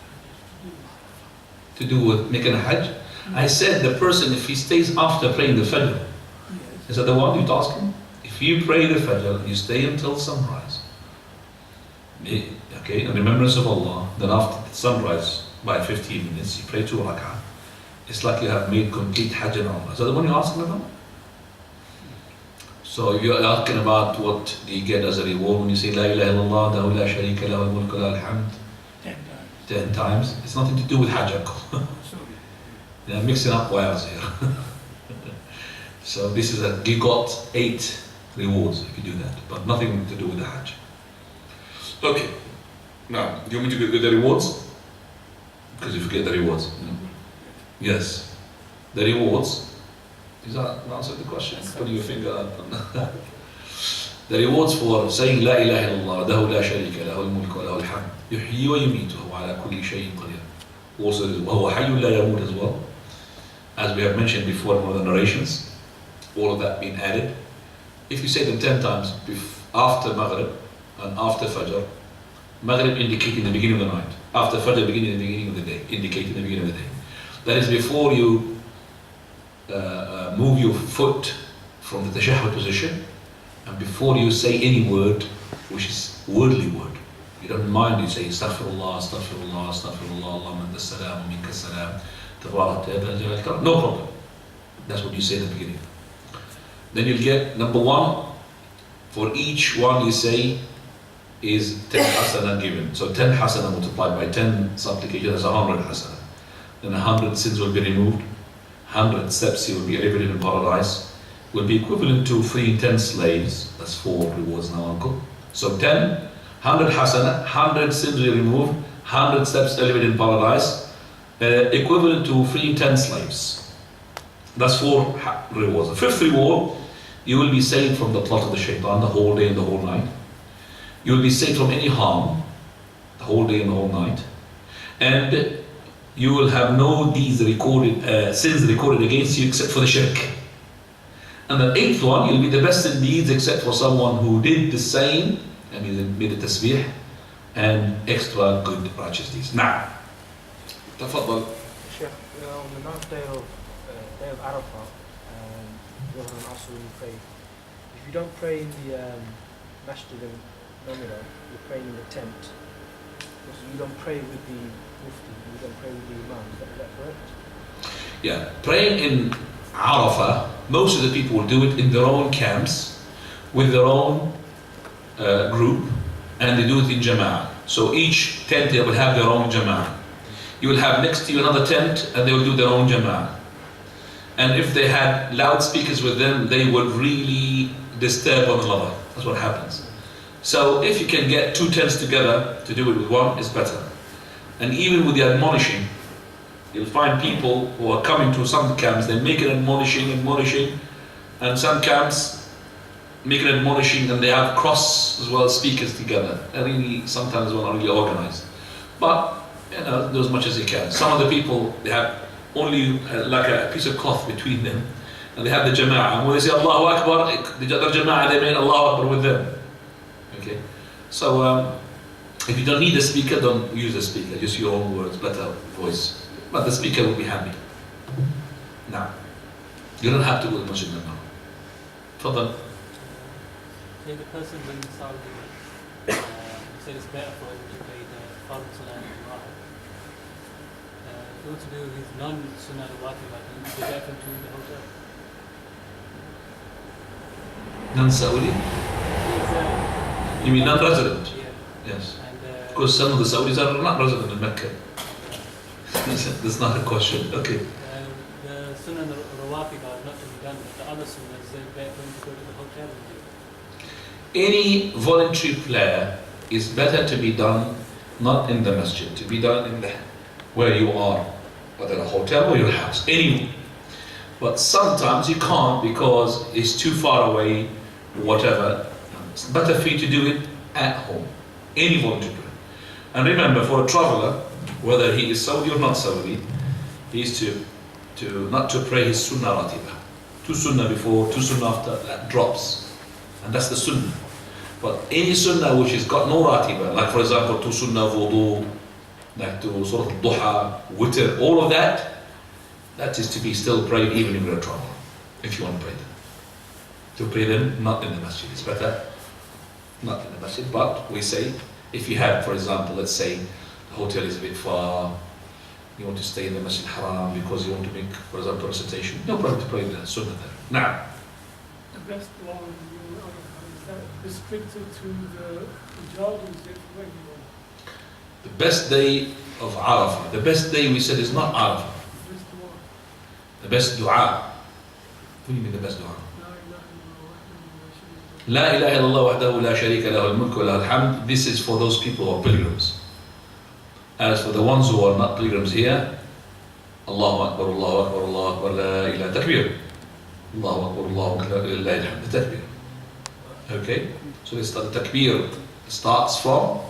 To do with making a Hajj? I said the person, if he stays after praying the Fajr, yes. is that the one you'd ask him? If you pray the Fajr, you stay until sunrise, okay, in remembrance of Allah, then after sunrise, by 15 minutes, you pray 2 rak'ah. It's like you have made complete Hajj and Umrah. Is that the one you're asking about? So if you're asking about what do you get as a reward when you say La ilaha illallah, dahu la sharika lahu al-mulku lahu al-hamd 10 times, it's nothing to do with Hajj, uncle. Sorry. They're mixing up wires here. So this is that you got 8 rewards if you do that, but nothing to do with the Hajj. Okay, now, do you want me to get the rewards? Because you forget the rewards. Yes, the rewards. Does that answer the question? Put your finger up. The rewards for saying La ilaha illallah, dahu la sharika lahu al-mulku lahu al-hamd, yuhyi wa yumitu wa ala kulli shay'in qadir. Also, وَهُوَ حَيٌّ لَا يَمُوتُ as well. As we have mentioned before in one of the narrations, all of that being added. If you say them 10 times after Maghrib and after Fajr, Maghrib indicating the beginning of the night, after Fajr beginning the beginning of the day, indicating the beginning of the day. That is before you move your foot from the tashahhud position and before you say any word which is worldly word. You don't mind, you say astaghfirullah, astaghfirullah, astaghfirullah, Allahumma anta salam, minka salam, tabarak, no problem. That's what you say at the beginning. Then you'll get number 1, for each one you say is 10 hasana given. So 10 hasana multiplied by 10 supplications is 100 hasana. Then 100 sins will be removed. 100 steps you will be elevated in paradise, will be equivalent to freeing 10 slaves. That's 4 rewards now, uncle. So 10, 100 hasana, 100 sins removed, 100 steps elevated in paradise, equivalent to freeing 10 slaves. That's 4 rewards. The 5th reward, you will be saved from the plot of the shaitan the whole day and the whole night. You will be saved from any harm the whole day and the whole night. And you will have no deeds recorded, sins recorded against you except for the shirk. And the 8th one, you'll be the best in deeds except for someone who did the same and he made a tasbih and extra good righteous deeds. Now, تفضل. Sheikh, on the 9th day of Arafah, Dhuhr and Asr when you pray, if you don't pray in the Masjid al-Namira, you're praying in the tent. So you don't pray with the Mufti, you don't pray with the Imam, is that correct? Yeah, praying in Arafah, most of the people will do it in their own camps, with their own group, and they do it in Jama'ah. So each tent they will have their own Jama'ah. You will have next to you another tent, and they will do their own Jama'ah. And if they had loudspeakers with them, they would really disturb one another. That's what happens. So if you can get 2 tents together to do it with one, it's better. And even with the admonishing, you'll find people who are coming to some camps, they make it admonishing, and some camps make it admonishing and they have cross as well speakers together. And really, sometimes we're not really organized. But, do as much as you can. Some of the people, they have only like a piece of cloth between them, and they have the Jama'ah. And when they say Allahu Akbar, the other Jama'ah, they mean Allahu Akbar with them. Okay? So, if you don't need a speaker, don't use a speaker. Just your own words, better voice. But the speaker will be happy. Now, you don't have to go to Masjid al-Nabawi. Fadal. Say the person in Saudi, say it's better for him to pay the Fard Salah in Iraq. If he wants to do his non-Sunnah Rawatib, is it better to the hotel? Non-Saudi? You mean non-resident? Yeah. Yes. And, Because some of the Saudis are not resident in Mecca. That's not a question. Okay. the Sunnah Rawatib are not to be done, but the other Sunnah is better for him to go to the hotel and do it. Any voluntary prayer is better to be done not in the masjid, to be done in the where you are, whether a hotel or your house, anywhere. But sometimes you can't because it's too far away, whatever. It's better for you to do it at home, any voluntary prayer. And remember, for a traveler, whether he is Saudi or not Saudi, he is to not to pray his sunnah ratiba. 2 sunnah before, 2 sunnah after, that drops. And that's the sunnah. But any sunnah which has got no ratiba, like for example 2 sunnah wudu, like to Surah al-Duha, witr, all of that, that is to be still prayed even if you're a traveler, if you want to pray them. To pray them not in the masjid. It's better not in the masjid, but we say, if you have, for example, let's say the hotel is a bit far, you want to stay in the Masjid Haram because you want to make, for example, recitation, no problem to pray the sunnah there. Now, The best one, is that restricted to the Hajj, is it when you the best day of Arafah, the best day we said is not Arafah, the best one? the best dua. What do you mean the best dua? La ilaha illallah wahdahu La ilaha illallah wahdahu la sharika la sharika lahu al-mulku wa lahu al-hamd. This is for those people who are pilgrims. As for the ones who are not pilgrims here, Allahu Akbar, Allahu Akbar, Allahu Akbar, la ilaha takbir. Allahu Akbar, Allahu Akbar, la ilaha illallah takbir. Okay? So this the takbir starts from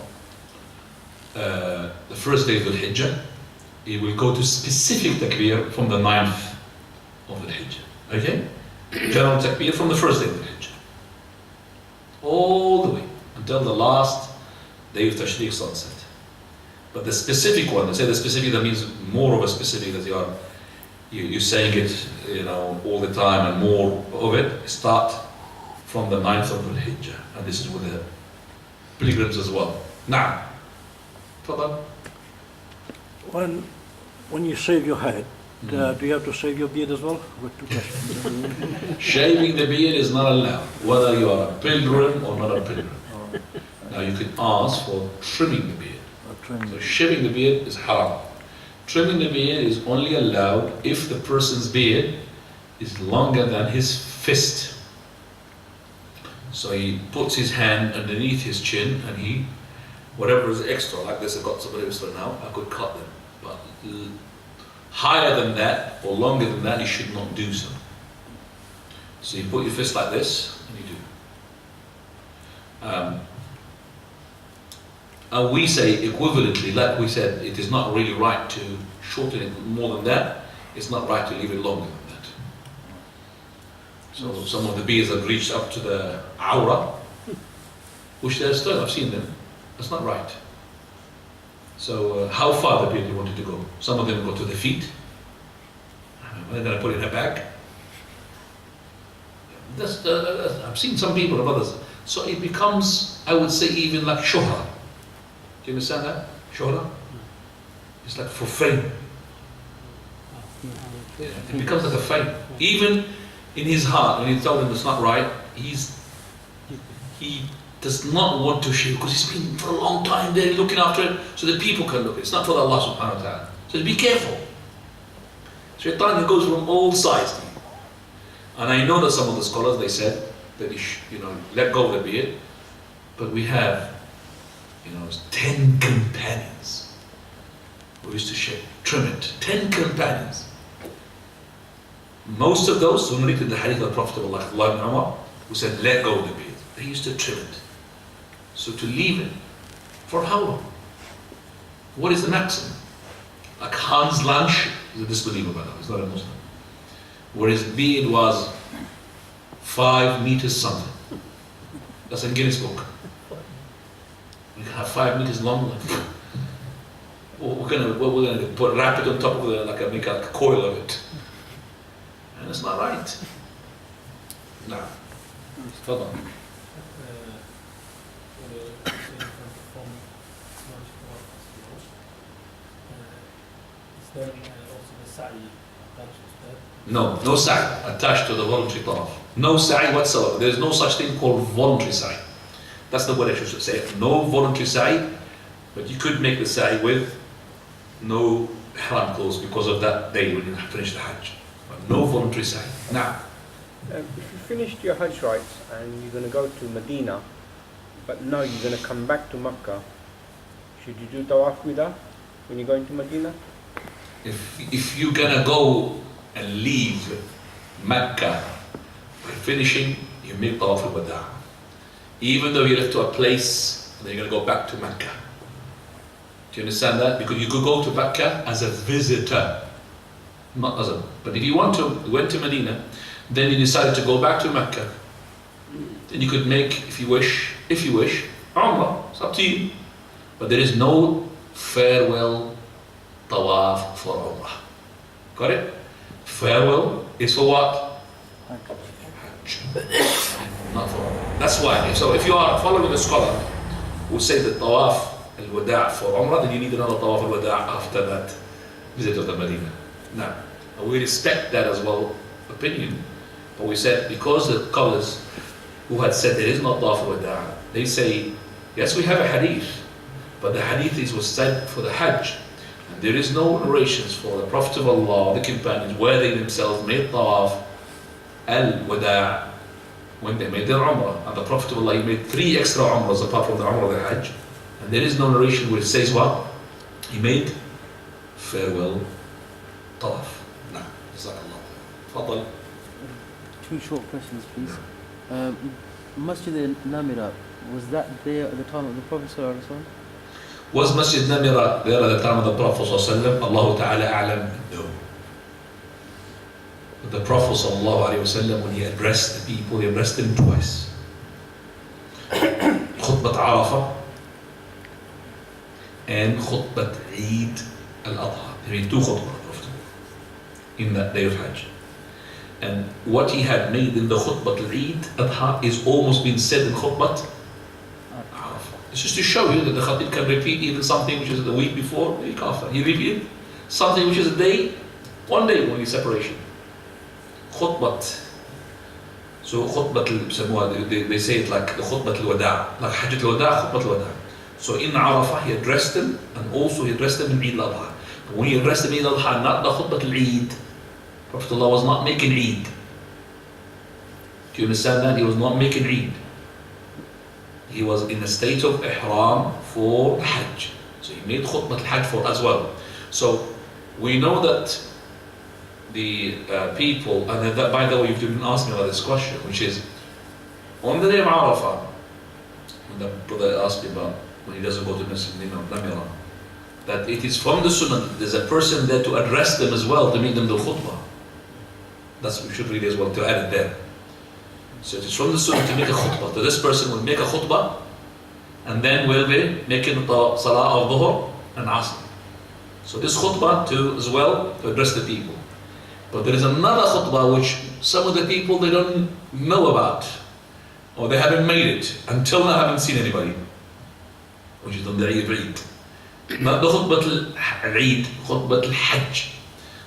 the first day of the Hijjah. It will go to specific takbir from the 9th of the Hijjah. Okay? General takbir from the first day of the Hijjah. All the way until the last day of Tashriq sunset. But the specific one, let's say the specific, that means more of a specific, that you're saying it, all the time and more of it, start from the 9th of the Hijjah. And this is with the pilgrims as well. Now, Fadal. When you shave your head, do you have to shave your beard as well? With 2 questions. Shaving the beard is not allowed, whether you are a pilgrim or not a pilgrim. Now you can ask for trimming the beard. So shaving the beard is haram. Trimming the beard is only allowed if the person's beard is longer than his fist. So he puts his hand underneath his chin and he, whatever is extra, like this, I've got some extra now, I could cut them. But higher than that or longer than that, you should not do so. So you put your fist like this and you do. And we say equivalently, like we said, it is not really right to shorten it more than that. It's not right to leave it longer than that. So some of the beards have reached up to the awra, which they're still, I've seen them. That's not right. So how far the beard you wanted to go? Some of them go to the feet. And then I put it in a bag. I've seen some people and others. So it becomes, I would say, even like shuhra. Do you understand that? Shuhra? It's like for fame. Yeah, it becomes like a fame. Even in his heart, when you tell him it's not right, he does not want to shave because he's been for a long time there looking after it so that people can look. It's not for Allah subhanahu wa ta'ala. So be careful. Shaitan goes from all sides. And I know that some of the scholars, they said that let go of the beard. But we have 10 companions who used to trim it. 10 companions. Most of those who narrated the hadith of the Prophet like Allah ibn Umar, who said let go of the beard. They used to trim it. So to leave it, for how long? What is the maximum? Like Hans Lange is a disbeliever by now, he's not a Muslim. Where his beard was 5 meters something. That's in Guinness Book. We can have 5 meters long. We're gonna do? Wrap it on top of make a coil of it. And it's not right. No. Hold on. No sa'i attached to the voluntary tawaf. No sa'i whatsoever. There is no such thing called voluntary sa'i. That's the word I should say. No voluntary sa'i, but you could make the sa'i with no ihram clothes because of that day when you finish the Hajj. But no voluntary sa'i. Now, if you finished your Hajj rites and you're going to go to Medina, but no, you're going to come back to Makkah, should you do tawaf wida when you're going to Medina? if you're gonna go and leave Mecca by finishing, you make tawaf al-wada. Even though you left to a place, then you're gonna go back to Mecca. Do you understand that? Because you could go to Mecca as a visitor, not as a. But if you went to Medina, then you decided to go back to Mecca, then you could make, if you wish, Umrah. It's up to you. But there is no farewell tawaf for Umrah. Got it? Farewell is for what? Hajj. Not for Umrah. That's why. So if you are following a scholar who say that tawaf al-wada' for Umrah, then you need another tawaf al-wada' after that visit of the Medina. Now, we respect that as well opinion, but we said because the scholars who had said there is no tawaf al-wada', they say, yes, we have a hadith, but the hadith was said for the Hajj. And there is no narrations for the Prophet of Allah, the companions, where they themselves made tawaf al-wada' when they made their Umrah. And the Prophet of Allah, he made 3 extra Umrahs apart from the Umrah of the Hajj. And there is no narration where it says what? He made farewell tawaf. Nah, jazakallah. Fadal. 2 short questions, please. Masjid al-Namira, was that there at the time of the Prophet sallallahu alaihi wasallam? Was Masjid Namira there at the time of the Prophet sallallahu alaihi wasallam? Allah Ta'ala a'lam, no. But the Prophet sallallahu alaihi wasallam, when he addressed the people, he addressed them twice. Khutbat Arafah and Khutbat Eid al-Adha. He made 2 khutbah in that day of Hajj. And what he had made in the Khutbat al-Eid Adha is almost been said in Khutbat Arafah. It's just to show you that the Khatib can repeat even something which is the week before, the week after. He repeated something which is a day, 1 day only separation. Khutbat. So Khutbat they say it like the Khutbat al-Wada', like Hajj al-Wada', Khutbat al-Wada'. So in Arafah he addressed them, and also he addressed them in Eid al-Adha. When he addressed the Eid al-Adha, not the khutbah al-Eid, Prophet Allah was not making Eid. Do you understand that? He was not making Eid. He was in a state of ihram for Hajj. So he made khutbah al-Hajj for as well. So we know that the people, and that, by the way, you didn't ask me about this question, which is, on the day of Arafah, when the brother asked me about when he doesn't go to Masjid Namira, that it is from the Sunnah, there's a person there to address them as well, to make them the khutbah. That's what we should read as well, to add it there. So it is from the Sunnah to make a khutbah. So this person will make a khutbah, and then will be making the salah of Dhuhr and Asr. So this khutbah to as well to address the people. But there is another khutbah which some of the people they don't know about, or they haven't made it until now. Haven't seen anybody, which is on the Eid. Not the khutbah al-Eid, khutbah al-Hajj.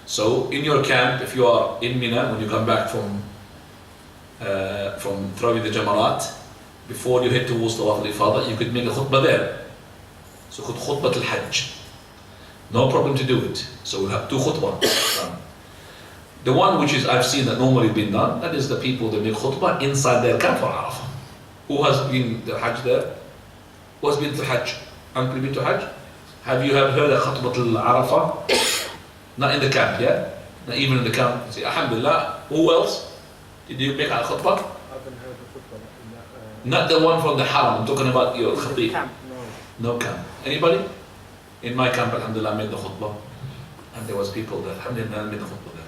So in your camp, if you are in Mina, when you come back from throwing the Jamarat, before you head towards Tawaf al-Ifadah, you could make a khutbah there. So khutbah al-Hajj. No problem to do it. So we'll have two khutbah. The one which is I've seen that normally been done, that is the people that make khutbah inside their camp for Arafah. Who has been to Hajj there? Who has been to Hajj? Uncle been to Hajj? Have you heard of khutbah al-Arafah? Not in the camp, yeah? Not even in the camp. Say, Alhamdulillah. Who else? Did you make a khutbah? I haven't heard the khutbah in that. Not the one from the Haram. I'm talking about your khatib. Camp, no. No camp. Anybody? In my camp, Alhamdulillah, I made the khutbah. And there was people that, Alhamdulillah, made the khutbah there.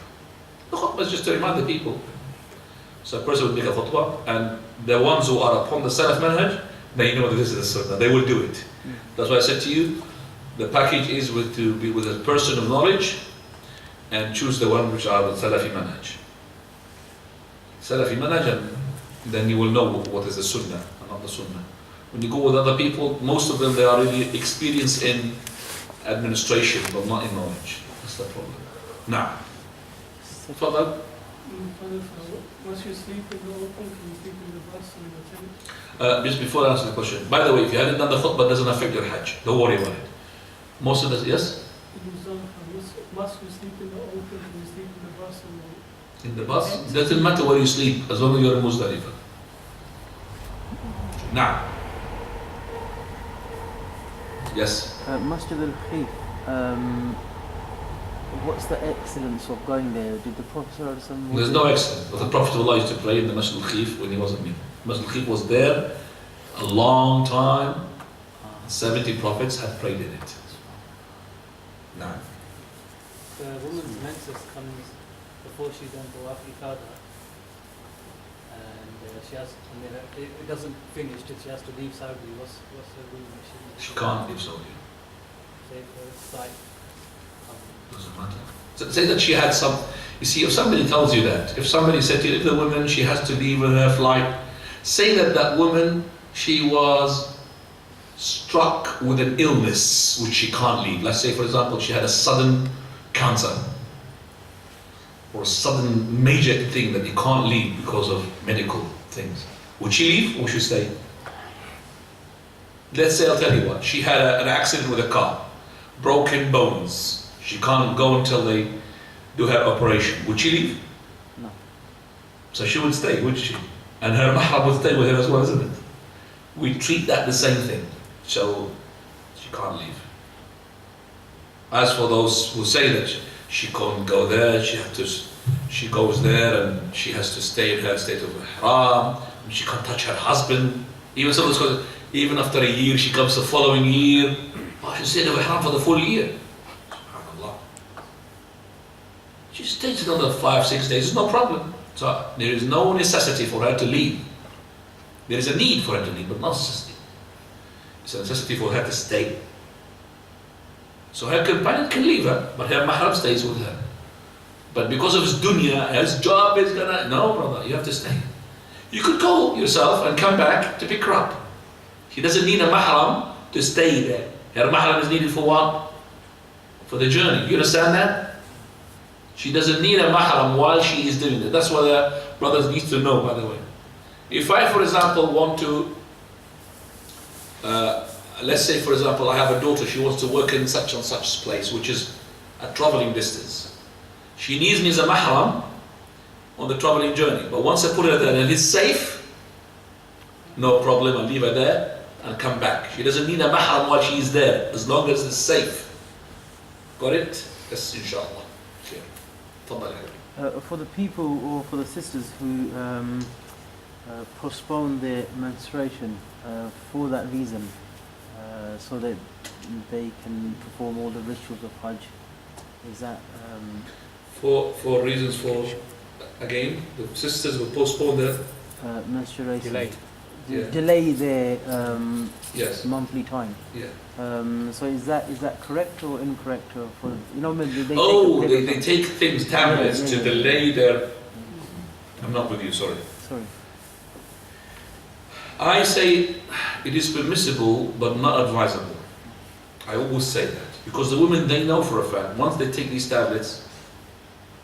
The khutbah is just to remind the people. So a person would make a khutbah, and the ones who are upon the Salaf manhaj, they know that this is the sunnah. They will do it. That's why I said to you, the package is to be with a person of knowledge and choose the one which are the Salafi manhaj. Salafi manhaj, and then you will know what is the sunnah and not the sunnah. When you go with other people, most of them, they are really experienced in administration, but not in knowledge. That's the problem. Now, Fadal. Once you sleep in the open, can you sleep in the bus or in the tent? Just before I answer the question, by the way, if you haven't done the khutbah, it doesn't affect your Hajj. Don't worry about it. Most of the, yes? Must you sleep in the open, can you sleep in the bus or In the bus? It doesn't matter where you sleep, as long as you're in Muzdalifah. Now. Yes? Masjid al-Khif, what's the excellence of going there? Did the Prophet ﷺ... There's no excellence. But the Prophet Allah used to pray in the Masjid al-Khif when he wasn't me. Masjid al-Khif was there a long time. 70 prophets had prayed in it. Now. The woman's menses comes before she's done Tawaf Ifadah, and she has, it doesn't finish till she has to leave Saudi. What's her rule? She can't leave Saudi. Say for sight. Doesn't matter. So say that she had some. You see, if somebody tells you that, if somebody said to you, if the woman, she has to leave on her flight, say that that woman, she was struck with an illness which she can't leave. Let's say, for example, she had a sudden cancer or a sudden major thing that you can't leave because of medical things. Would she leave or would she stay? Let's say, I'll tell you what, she had an accident with a car, broken bones. She can't go until they do her operation. Would she leave? No. So she would stay, would she? And her mahram would stay with her as well, isn't it? We treat that the same thing. So she can't leave. As for those who say that she can't go there, she goes there and she has to stay in her state of ihram, and she can't touch her husband. Even some of those, even after a year, she comes the following year. Oh, she stayed in ihram for the full year. She stays another 5-6 days, there's no problem. So there is no necessity for her to leave. There is a need for her to leave, but not necessity. It's a necessity for her to stay. So her companion can leave her, but her mahram stays with her. But because of his dunya, his job is gonna, no brother, you have to stay. You could go yourself and come back to pick her up. She doesn't need a mahram to stay there. Her mahram is needed for what? For the journey. You understand that? She doesn't need a mahram while she is doing it. That's what the brothers need to know, by the way. If I, for example, want to, let's say, for example, I have a daughter, she wants to work in such and such place, which is at traveling distance. She needs me as a mahram on the traveling journey. But once I put her there and it's safe, no problem, I leave her there and come back. She doesn't need a mahram while she is there, as long as it's safe. Got it? Yes, inshallah. Okay. For the people or for the sisters who postpone their menstruation for that reason, so that they can perform all the rituals of Hajj, is that For reasons for, again, the sisters will postpone their menstruation? Delay. Yeah. Delay their yes. monthly time. Yeah. So is that correct or incorrect? Or for they They take things, tablets, Yeah. to delay their. I'm not with you. Sorry. Sorry. I say it is permissible, but not advisable. I always say that because the women, they know for a fact once they take these tablets,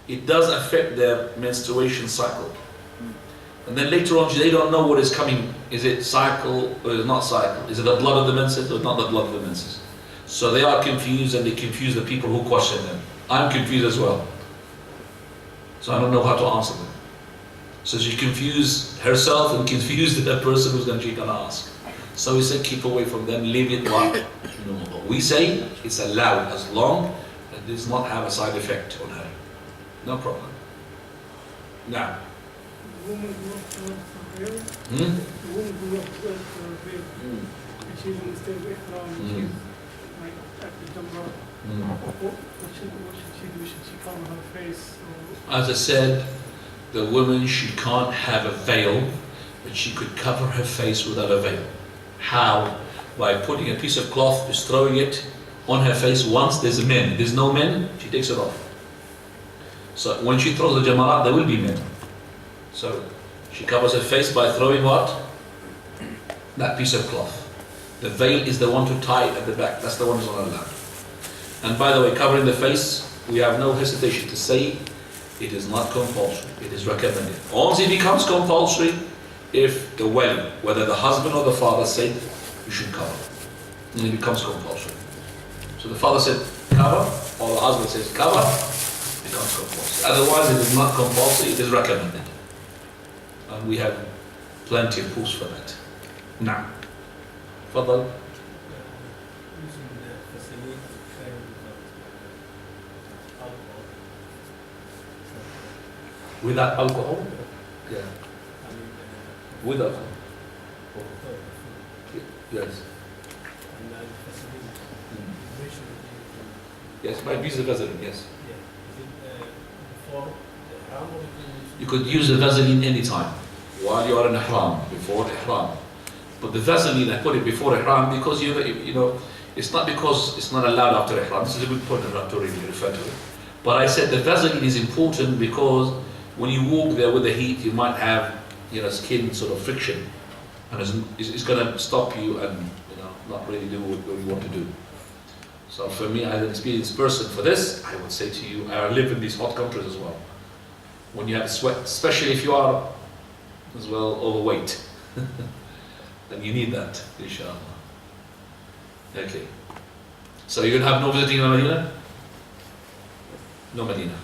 it does affect their menstruation cycle. And then later on, they don't know what is coming. Is it cycle or is it not cycle? Is it the blood of the menses or not the blood of the menses? So they are confused, and they confuse the people who question them. I'm confused as well. So I don't know how to answer them. So she confused herself and confused the person who's going to ask. So we said, keep away from them, leave it what normal. We say it's allowed as long as it does not have a side effect on her. No problem. Now, The woman who works for veil, hmm? the woman who works for veil, and she's in the state of Ihram, and she's like at the Jamrah. What should she do? Should she cover her face? Or As I said, the woman, she can't have a veil, but she could cover her face without a veil. How? By putting a piece of cloth, just throwing it on her face once. There's men. There's no men, she takes it off. So when she throws the jamarat, there will be men. So she covers her face by throwing what? That piece of cloth. The veil is the one to tie at the back. That's the one that's not allowed. And by the way, covering the face, we have no hesitation to say it is not compulsory. It is recommended. Only it becomes compulsory if the wali, whether the husband or the father, said you should cover. Then it becomes compulsory. So the father said cover, or the husband says cover, it becomes compulsory. Otherwise, it is not compulsory. It is recommended. And we have plenty of proofs for that. Now, Fadal. Using the facility Without alcohol? Yeah. With alcohol? Yes. Yes, might be the Vaseline, yes. You could use the Vaseline anytime, while you are in Ihram, before Ihram. But the Vaseline, I put it before Ihram because, you know, it's not because it's not allowed after Ihram. This is a good point to really refer to it. But I said the Vaseline is important because when you walk there with the heat, you might have, you know, skin sort of friction. And it's going to stop you and, you know, not really do what you want to do. So for me, as an experienced person for this, I would say to you, I live in these hot countries as well. When you have sweat, especially if you are as well overweight, then you need that, inshallah. Okay. So you're going to have no visiting in Medina? No Medina.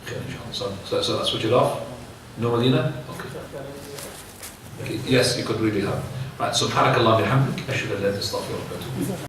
Okay, inshallah. So let's switch it off. No Medina? Okay. Okay. Yes, you could really have. Right, subhanakallah bihamdik, ashhadu an la ilaha illa anta astaghfiruka wa atubu ilayk.